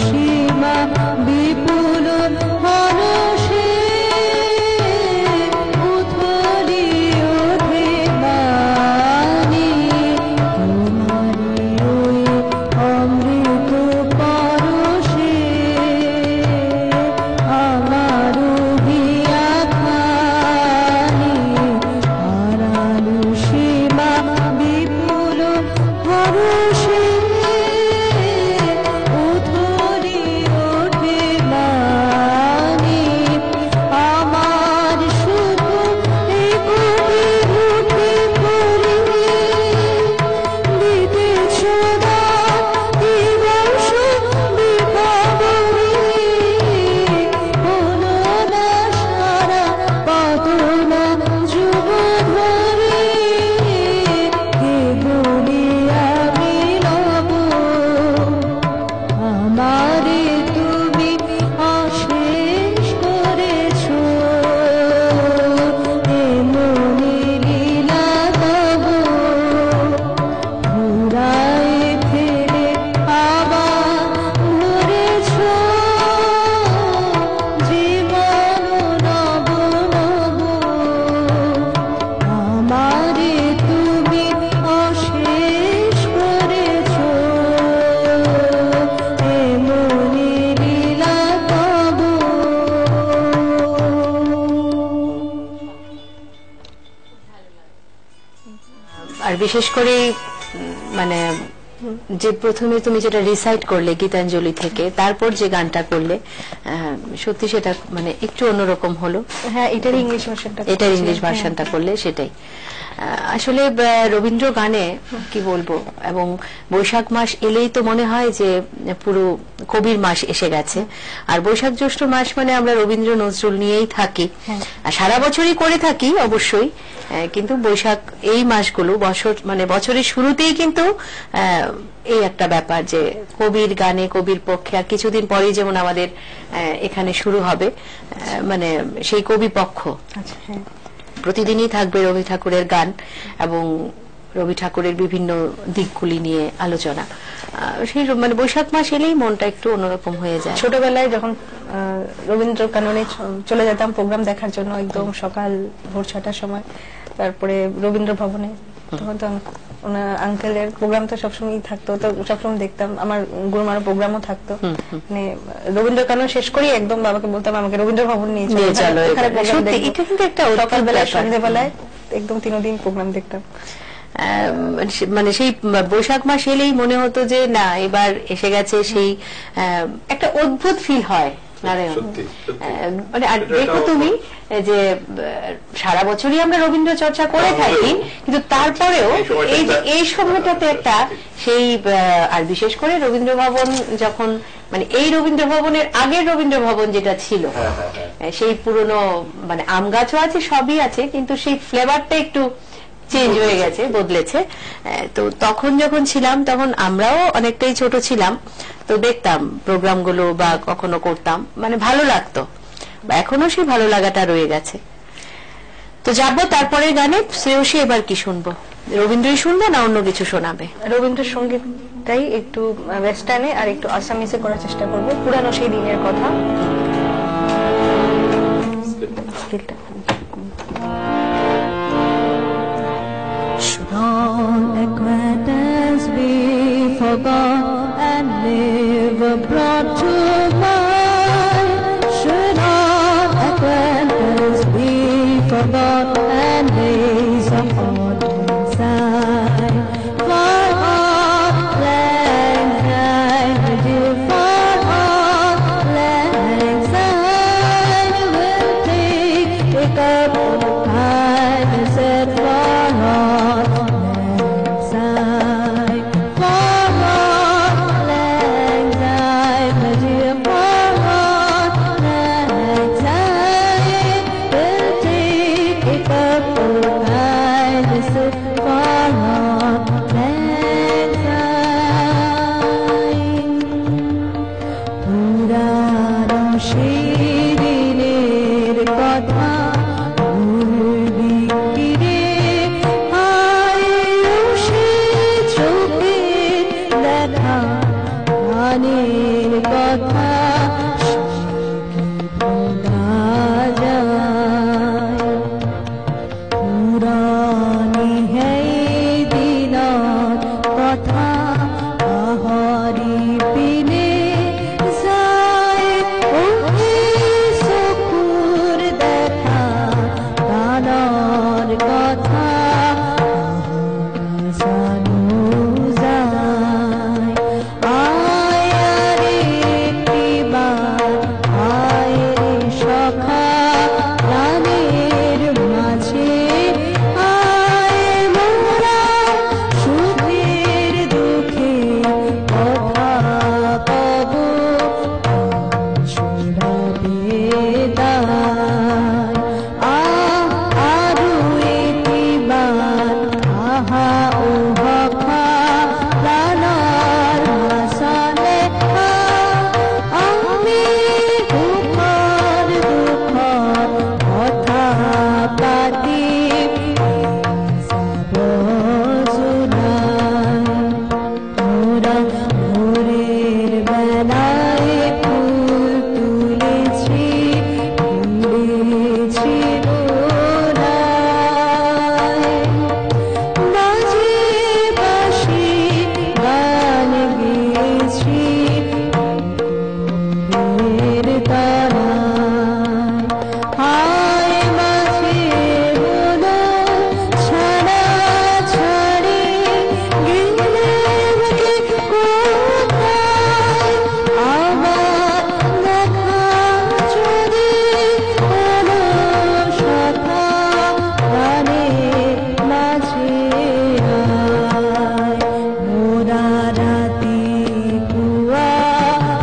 সীমা বিপুল হরষে উথলি ওঠে বাণী তোমারি ওই অমৃত পরশে আমার হিয়া খানি হারালো সীমা বিপুল হরষে উথলি ওঠে বাণী আমার শুধু এই গভীর উঠে পড়ি দিতেছ দান দিবস বিভাবরী হলো না সারা পাতো না যুগ ধরে হে বলি আমি নব আমারে তুমি অশেষ করেছ এ মনে লীলা তব ঘুরায় ফেলে আবার ধরেছ জীবন নব নব আমারে তুমি অশেষ করেছ এ মনে লীলা তব আর বিশেষ করে মানে যে প্রথমে তুমি যেটা রিসাইট করলে গীতাঞ্জলি থেকে, তারপর যে গানটা করলে সত্যি সেটা মানে একটু অন্যরকম হলো। হ্যাঁ, এটার ইংলিশ ভার্সনটা এটার ইংলিশ ভার্সনটা করলে সেটাই আসলে রবীন্দ্র গানে কি বলবো, এবং বৈশাখ মাস এলেই তো মনে হয় যে পুরো কবির মাস এসে গেছে। আর বৈশাখ জ্যৈষ্ঠ মাস মানে আমরা রবীন্দ্র নজরুল নিয়েই থাকি, আর সারা বছরই করে থাকি অবশ্যই, কিন্তু বৈশাখ এই মাসগুলো বছর মানে বছরের শুরুতেই কিন্তু এই একটা ব্যাপার যে কবির গানে কবির পক্ষে। আর কিছুদিন পরেই যেমন আমাদের এখানে শুরু হবে মানে সেই কবি পক্ষ। আচ্ছা, হ্যাঁ, প্রতিদিনই থাকবে রবি ঠাকুরের গান এবং রবি ঠাকুরের বিভিন্ন দিকগুলি নিয়ে আলোচনা। সেই মানে বৈশাখ মাস এলেই মনটা একটু অন্যরকম হয়ে যায়। ছোটবেলায় যখন রবীন্দ্র কাননে চলে যেতাম প্রোগ্রাম দেখার জন্য একদম সকাল ভোর 6টার সময়, তারপরে রবীন্দ্র ভবনে, তখন তো ওনার আঙ্কেলের প্রোগ্রাম তো সবসময় থাকতো, তো সবসময় দেখতাম। আমার গুরুমার প্রোগ্রামও থাকতো, মানে রবীন্দ্র কানন শেষ করি একদম বাবাকে বলতাম আমাকে রবীন্দ্র ভবন নিয়ে চলো, এখানে প্রোগ্রাম দেখবো। এটা কিন্তু একটা সকালবেলায় সন্ধ্যেবেলায় একদম 3 দিন প্রোগ্রাম দেখতাম। মানে সেই বৈশাখ মাস এলেই মনে হতো যে না এবার এসে গেছে, সেই একটা অদ্ভুত ফিল হয় নারায়ণ। মানে আর দেখো তুমি যে সারা বছরই আমরা রবীন্দ্র চর্চা করে থাকি, কিন্তু তারপরেও এই যে এই সময়টাতে একটা সেই, আর বিশেষ করে রবীন্দ্র ভবন যখন মানে এই রবীন্দ্র ভবনের আগের রবীন্দ্র ভবন যেটা ছিল, সেই পুরনো মানে আম গাছও আছে সবই আছে, কিন্তু সেই ফ্লেভারটা একটু চেঞ্জ হয়ে গেছে, বদলেছে। তো তখন যখন ছিলাম তখন আমরাও অনেকটাই ছোট ছিলাম, তো দেখতাম প্রোগ্রামগুলো বা কখনো করতাম, মানে ভালো লাগতো, বা এখনো সেই ভালো লাগাটা রয়ে গেছে। তো যাবো তারপরে গানে। শ্রেয়সী এবার কি শুনবো, রবীন্দ্রই শুনবো না অন্য কিছু শোনাবে? রবীন্দ্রসঙ্গীতটাই একটু ওয়েস্টার্নে আর একটু আসামিসে করার চেষ্টা করবো, পুরানো সেই দিনের কথা। Should all acquaintance be forgot and never brought to mind? Should all acquaintance be forgot and days of autumn sigh? For all lang syne, dear, for all lang syne will take up time and set for all lang syne. For all lang syne, dear, for all lang syne will take up time and set for all lang syne. পুরানো সেই দিনের কথা ভুলবি কি রে, আয়ু সে চোখের দেখা গানে গানের কথা ভোলা যায় পুরানি হ্যায় দিনার কথা আহারি পিনে যায় ওহে চকুর দেখা গানের কথা জানো যায় আয় রে একটিবার আয় রে সখা গানের মাঝে আয় মোরা সুখের দুঃখে কথা কব ছড়াবে দায় আরু একটিবার আহা ও হখা প্রাণার ভাষালে আমি দুঃখর দুঃখর কথা পাতি মোরা ভোরের বেলায় ফুল তুলেছি তুলেছি দোলায় বাজে বাঁশি গান গেয়েছি ভোরের তারায় হায় মাঝে হলো ছাড়া ছাড়ি গেলে যে কোথায় আবার দেখা যদি হলো সখা গানের মাঝে আয় মোরা রাতি কুয়া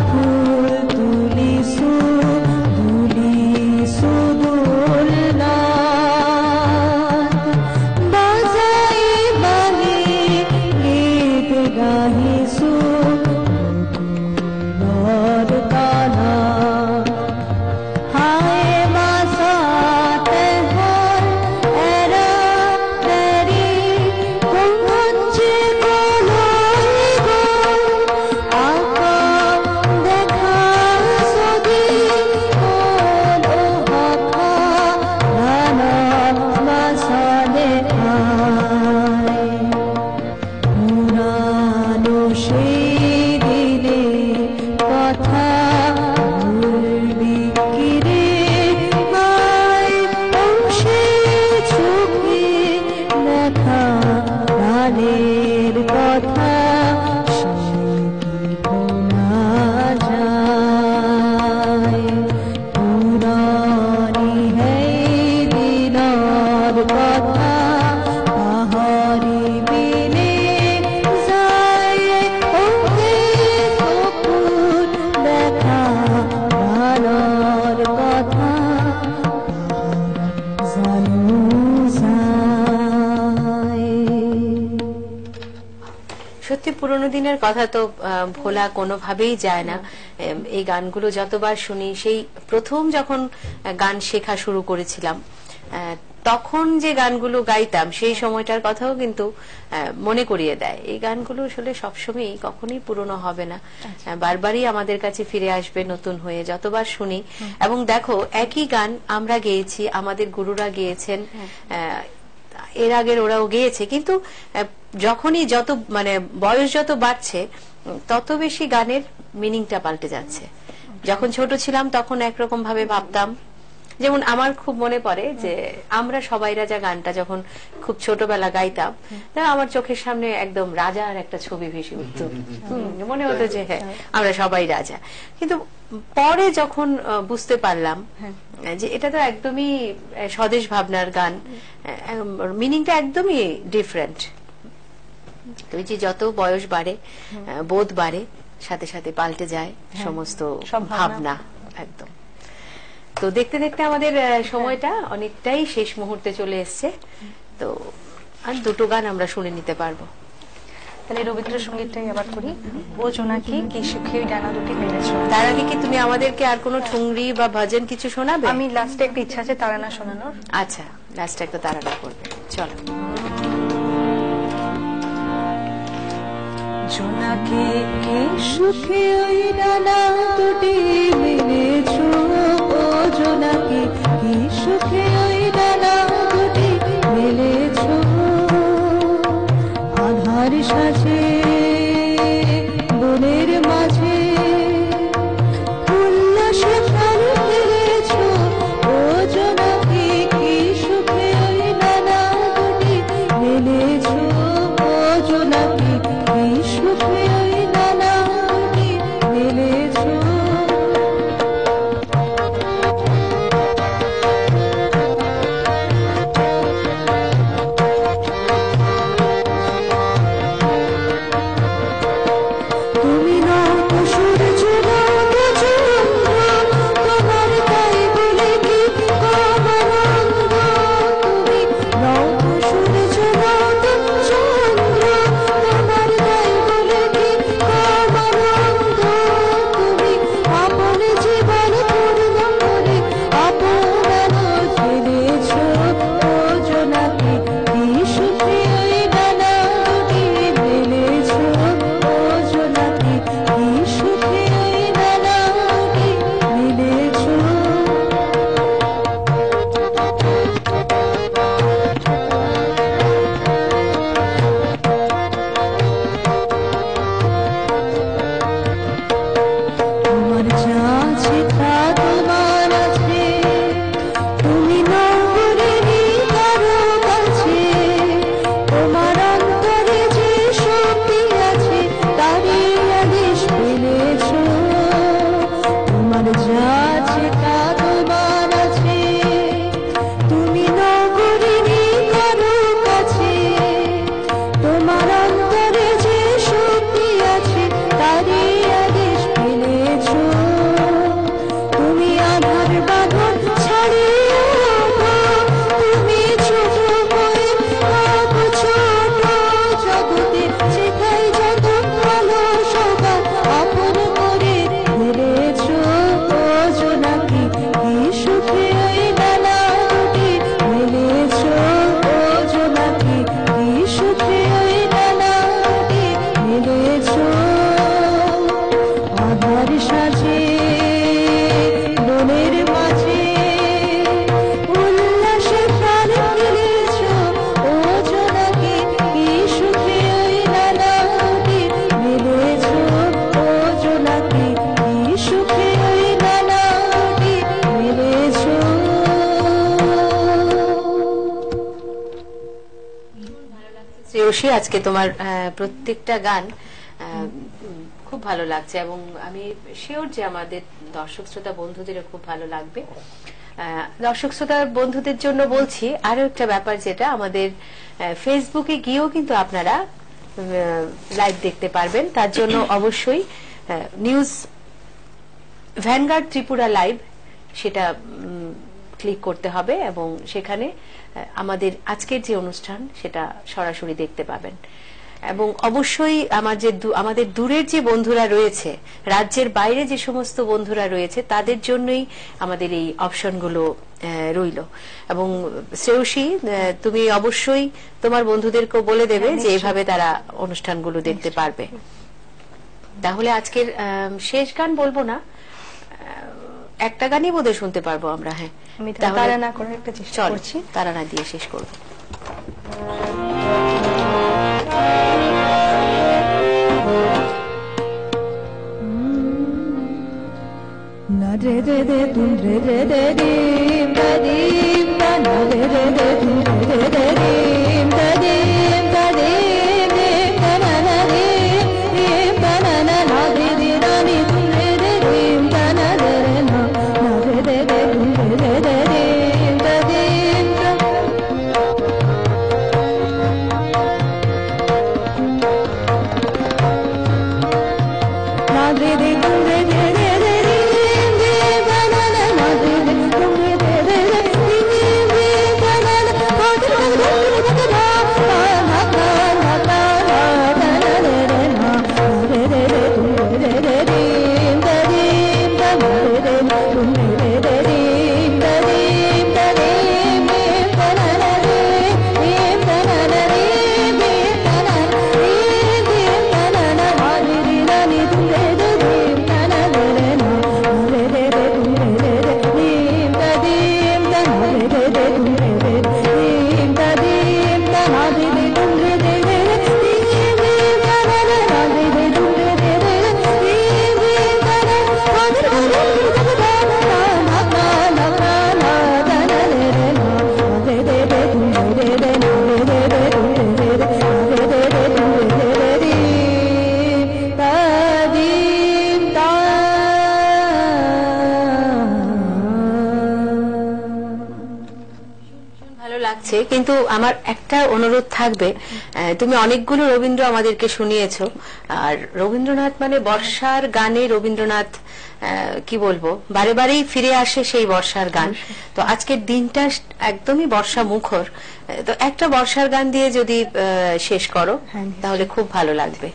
ফুল তুলিসু দোলনা বাজাই বালি গীত গাহিসু নর তালা হায় মাসাতে হল এরা দেরি কুঞ্জে কোলাই গো আকা দেখা সদি হলো হকা নানা মাসালে আয় পুরানো সেই দিনের কথা ভুলবি কি রে মায় অংশে চোখে দেখা গানের কথা সে কি ভোলা যায় পুরানি হ্যায় দিনার কথা আহারি বিনে যায় ওহে চকুর দেখা গানের কথা জানো যায় সত্যি পুরোনো দিনের কথা তো ভোলা কোনোভাবেই যায় না। এই গানগুলো যতবার শুনি, সেই প্রথম যখন গান শেখা শুরু করেছিলাম তখন যে গানগুলো গাইতাম সেই সময়টার কথাও কিন্তু মনে করিয়ে দেয়। এই গানগুলো আসলে সবসময়ই কখনোই পুরনো হবে না, বারবারই আমাদের কাছে ফিরে আসবে নতুন হয়ে যতবার শুনি। এবং দেখো, একই গান আমরা গেয়েছি, আমাদের গুরুরা গেয়েছেন, এর আগের ওরাও গেয়েছে, কিন্তু যখনই যত মানে বয়স যত বাড়ছে তত বেশি গানের মিনিংটা পাল্টে যাচ্ছে। যখন ছোট ছিলাম তখন একরকম ভাবে ভাবতাম, যেমন আমার খুব মনে পড়ে যে আমরা সবাই রাজা গানটা যখন খুব ছোটবেলা গাইতাম, আমার চোখের সামনে একদম রাজার একটা ছবি ভেসে উঠত, মনে হতো যে হ্যাঁ আমরা সবাই রাজা। কিন্তু পরে যখন বুঝতে পারলাম যে এটা তো একদমই স্বদেশ ভাবনার গান, মিনিংটা একদমই ডিফারেন্ট। তো যে যত বয়স বাড়ে, বোধ বাড়ে, সাথে সাথে পাল্টে যায় সমস্ত ভাবনা একদম। তো দেখতে দেখতে আমাদের সময়টা অনেকটাই শেষ মুহূর্তে চলে এসছে। তো আর দুটো গান আমরা শুনে নিতে পারবো। তাহলে রবীন্দ্রসঙ্গীতটাই আবার করি। ও জোনাকি কি সুখী ডানা দুটি মেলেছ। তার আগে কি তুমি আমাদেরকে আর কোনো ঠুংরি বা ভজন কিছু শোনাবে? আমি লাস্টে একটা ইচ্ছা আছে তারানা শোনানোর। আচ্ছা, লাস্টে একটা তারানা করবে, চলো। জোনাকি কি সুখে ওই ডানা দুটি মেলেছো, ও জোনাকি কি সুখে ওই ডানা দুটি মেলেছো। আধার সাজে বনের মাঝে উল্লাসে প্রাণ ফেলেছো, ও জোনাকি কি সুখে ওই ডানা দুটি মেলেছো, ও জোনাকি কি সুখে ওই ডানা দুটি মেলেছো। তুমি নও তো সূর্য, নও তো চন্দ্র, তোমার তাই বলে কি কমরঙ্গ। তুমি নও তো সূর্য, নও তো চন্দ্র, তোমার তাই বলে কি কমরঙ্গ। তুমি আপন জীবন পূর্ণ করে আপনানো ছেড়েছো, ও জোনাকি কি সুখে ওই ডানা দুটি মেলেছো, ও জোনাকি কি সুখে ওই ডানা দুটি মেলেছো। তোমার যা আছে তা তোমার আছে, তুমি নগরেরই কারো কাছে। তোমার অন্তরে যে শক্তি আছে তারই আদেশ পেলেছো। তোমার যা আছে তা তোমার আছে, তুমি নগরেরই কারো কাছে। তোমার অন্তরে যে শক্তি আছে তারই আদেশ পেলেছো। তুমি আধার বাঁধন ছাড়িয়ে ওঠো, তুমি ছোট হয়ে ভাবো ছোট। জগতে যেথায় যত ভালো সবার আপন করে ফেলেছো, ও জোনাকি কি সুখে ওই ডানা দুটি মেলেছো, ও জোনাকি কি সুখে ওই ডানা দুটি মেলেছো। আধার সাজে বনের মাঝে উল্লাসে প্রাণ ফেলেছো, ও জোনাকি কি সুখে ওই ডানা দুটি মেলেছো, ও জোনাকি কি সুখে ওই ডানা দুটি মেলেছো। শ্রেয়সী, আজকে তোমার প্রত্যেকটা গান খুব ভালো লাগছে এবং আমি শিওর যে আমাদের দর্শক শ্রোতা বন্ধুদেরও খুব ভালো লাগবে। দর্শক শ্রোতা বন্ধুদের জন্য বলছি আরো একটা ব্যাপার, যেটা আমাদের ফেসবুকে গিয়েও কিন্তু আপনারা লাইভ দেখতে পারবেন। তার জন্য অবশ্যই নিউজ ভ্যানগার্ড ত্রিপুরা লাইভ সেটা ক্লিক করতে হবে এবং সেখানে আমাদের আজকের যে অনুষ্ঠান সেটা সরাসরি দেখতে পাবেন। এবং অবশ্যই আমাদের দূরের যে বন্ধুরা রয়েছে, রাজ্যের বাইরে যে সমস্ত বন্ধুরা রয়েছে, তাদের জন্যই আমাদের এই অপশনগুলো রইল। এবং শ্রেয়সী, তুমি অবশ্যই তোমার বন্ধুদেরকেও বলে দেবে যে এভাবে তারা অনুষ্ঠানগুলো দেখতে পারবে। তাহলে আজকের শেষ গান বলবো না, একটা গানই বোধহয় শুনতে পারবো আমরা। হ্যাঁ, আমি তাহলে তারা না করার একটা চেষ্টা চল করছি। তারা না দিয়ে শেষ করবো। na re re re tum re re re dim da dim da na re re re tum re re re dim da dim da dim dim da na na dim dim da na na na re re na ni tum re re dim da na re re na na re re re tum re re re dim da dim da na re re tum re re re re dim dim da na na na re re tum re re re re dim dim da na na na re re re re da na na na na na na re re na re re re tum re re re dim da dim da na re re tum re re re dim da dim da dim dim da na na dim dim da na na dim dim da na dim dim da na na হয়েছে, কিন্তু আমার একটা অনুরোধ থাকবে, তুমি অনেকগুলো রবীন্দ্র আমাদেরকে শুনিয়েছো, আর রবীন্দ্রনাথ মানে বর্ষার গানে রবীন্দ্রনাথ কি বলবো, বারে বারেই ফিরে আসে সেই বর্ষার গান। তো আজকের দিনটা একদমই বর্ষা মুখর, তো একটা বর্ষার গান দিয়ে যদি শেষ করো তাহলে খুব ভালো লাগবে।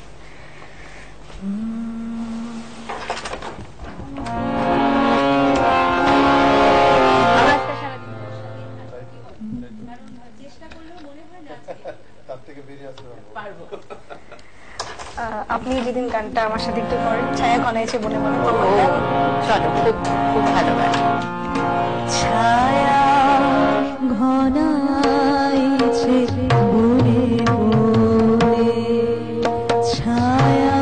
আপনি যেদিন গানটা আমার সাথে একটু করেন, ছায়া ঘনাইছে বনে বনে। চলো, খুব খুব ভালো গান। ছায়া ঘনাইছে বনে বনে, ছায়া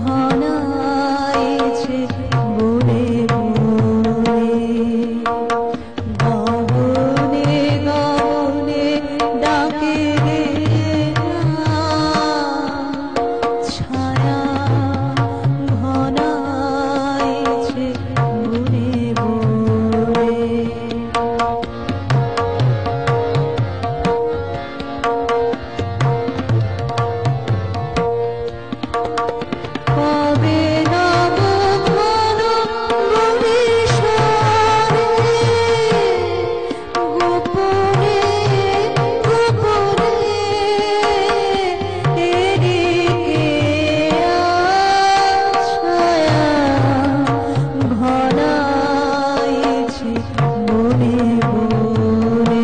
ঘনাইছে বনে বনে, গগনে গগনে ডাকে রে না, ছায়া ঘনাইছে বনে বনে। কবে নব ঘন বরিশারে, গোপনে গোপনে এদিকে ছায়া ঘনাইছে বনে বনে।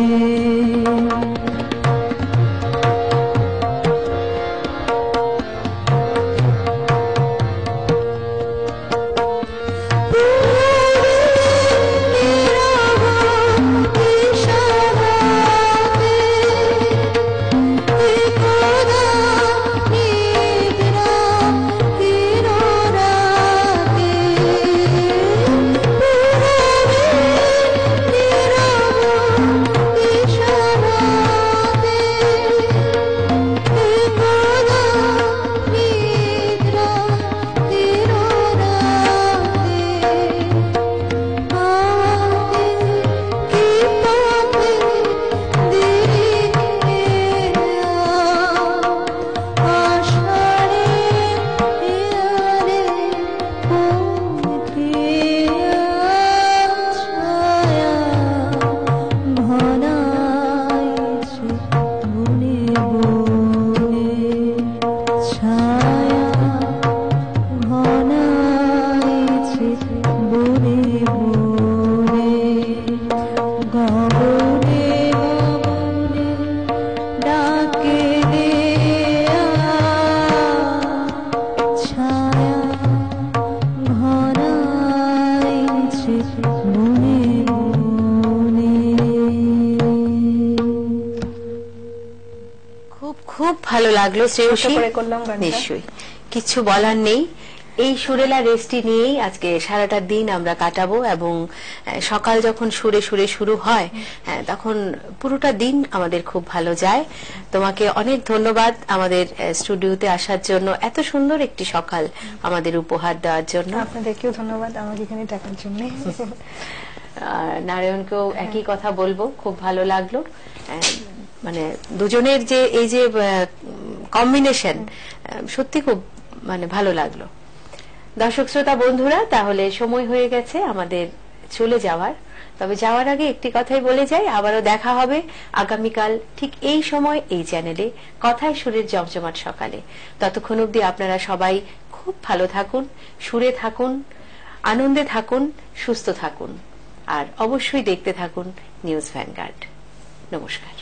খুব খুব ভালো লাগলো শ্রেয়সী, ছোট করে করলাম গানটা। নিশ্চয়ই কিছু বলার নেই। এই সুরেলা রেসটি নিয়েই আজকে সারাটা দিন আমরা কাটাবো, এবং সকাল যখন সুরে সুরে শুরু হয় তখন পুরোটা দিন আমাদের খুব ভালো যায়। তোমাকে অনেক ধন্যবাদ আমাদের স্টুডিওতে আসার জন্য, এত সুন্দর একটি সকাল আমাদের উপহার দেওয়ার জন্য। আপনাদেরকেও ধন্যবাদ আমাকে এখানে ডাকার জন্য। নারায়ণকেও একই কথা বলবো, খুব ভালো লাগলো। মানে দুজনের যে এই যে কম্বিনেশন সত্যি খুব মানে ভালো লাগলো। দর্শক শ্রোতা বন্ধুরা, তাহলে সময় হয়ে গেছে আমাদের চলে যাওয়ার। তবে যাওয়ার আগে একটি কথাই বলে যাই, আবারও দেখা হবে আগামীকাল ঠিক এই সময় এই চ্যানেলে, কথায় সুরের জমজমাট সকালে। ততক্ষণ অবধি আপনারা সবাই খুব ভালো থাকুন, সুরে থাকুন, আনন্দে থাকুন, সুস্থ থাকুন, আর অবশ্যই দেখতে থাকুন নিউজ ভ্যানগার্ড। নমস্কার।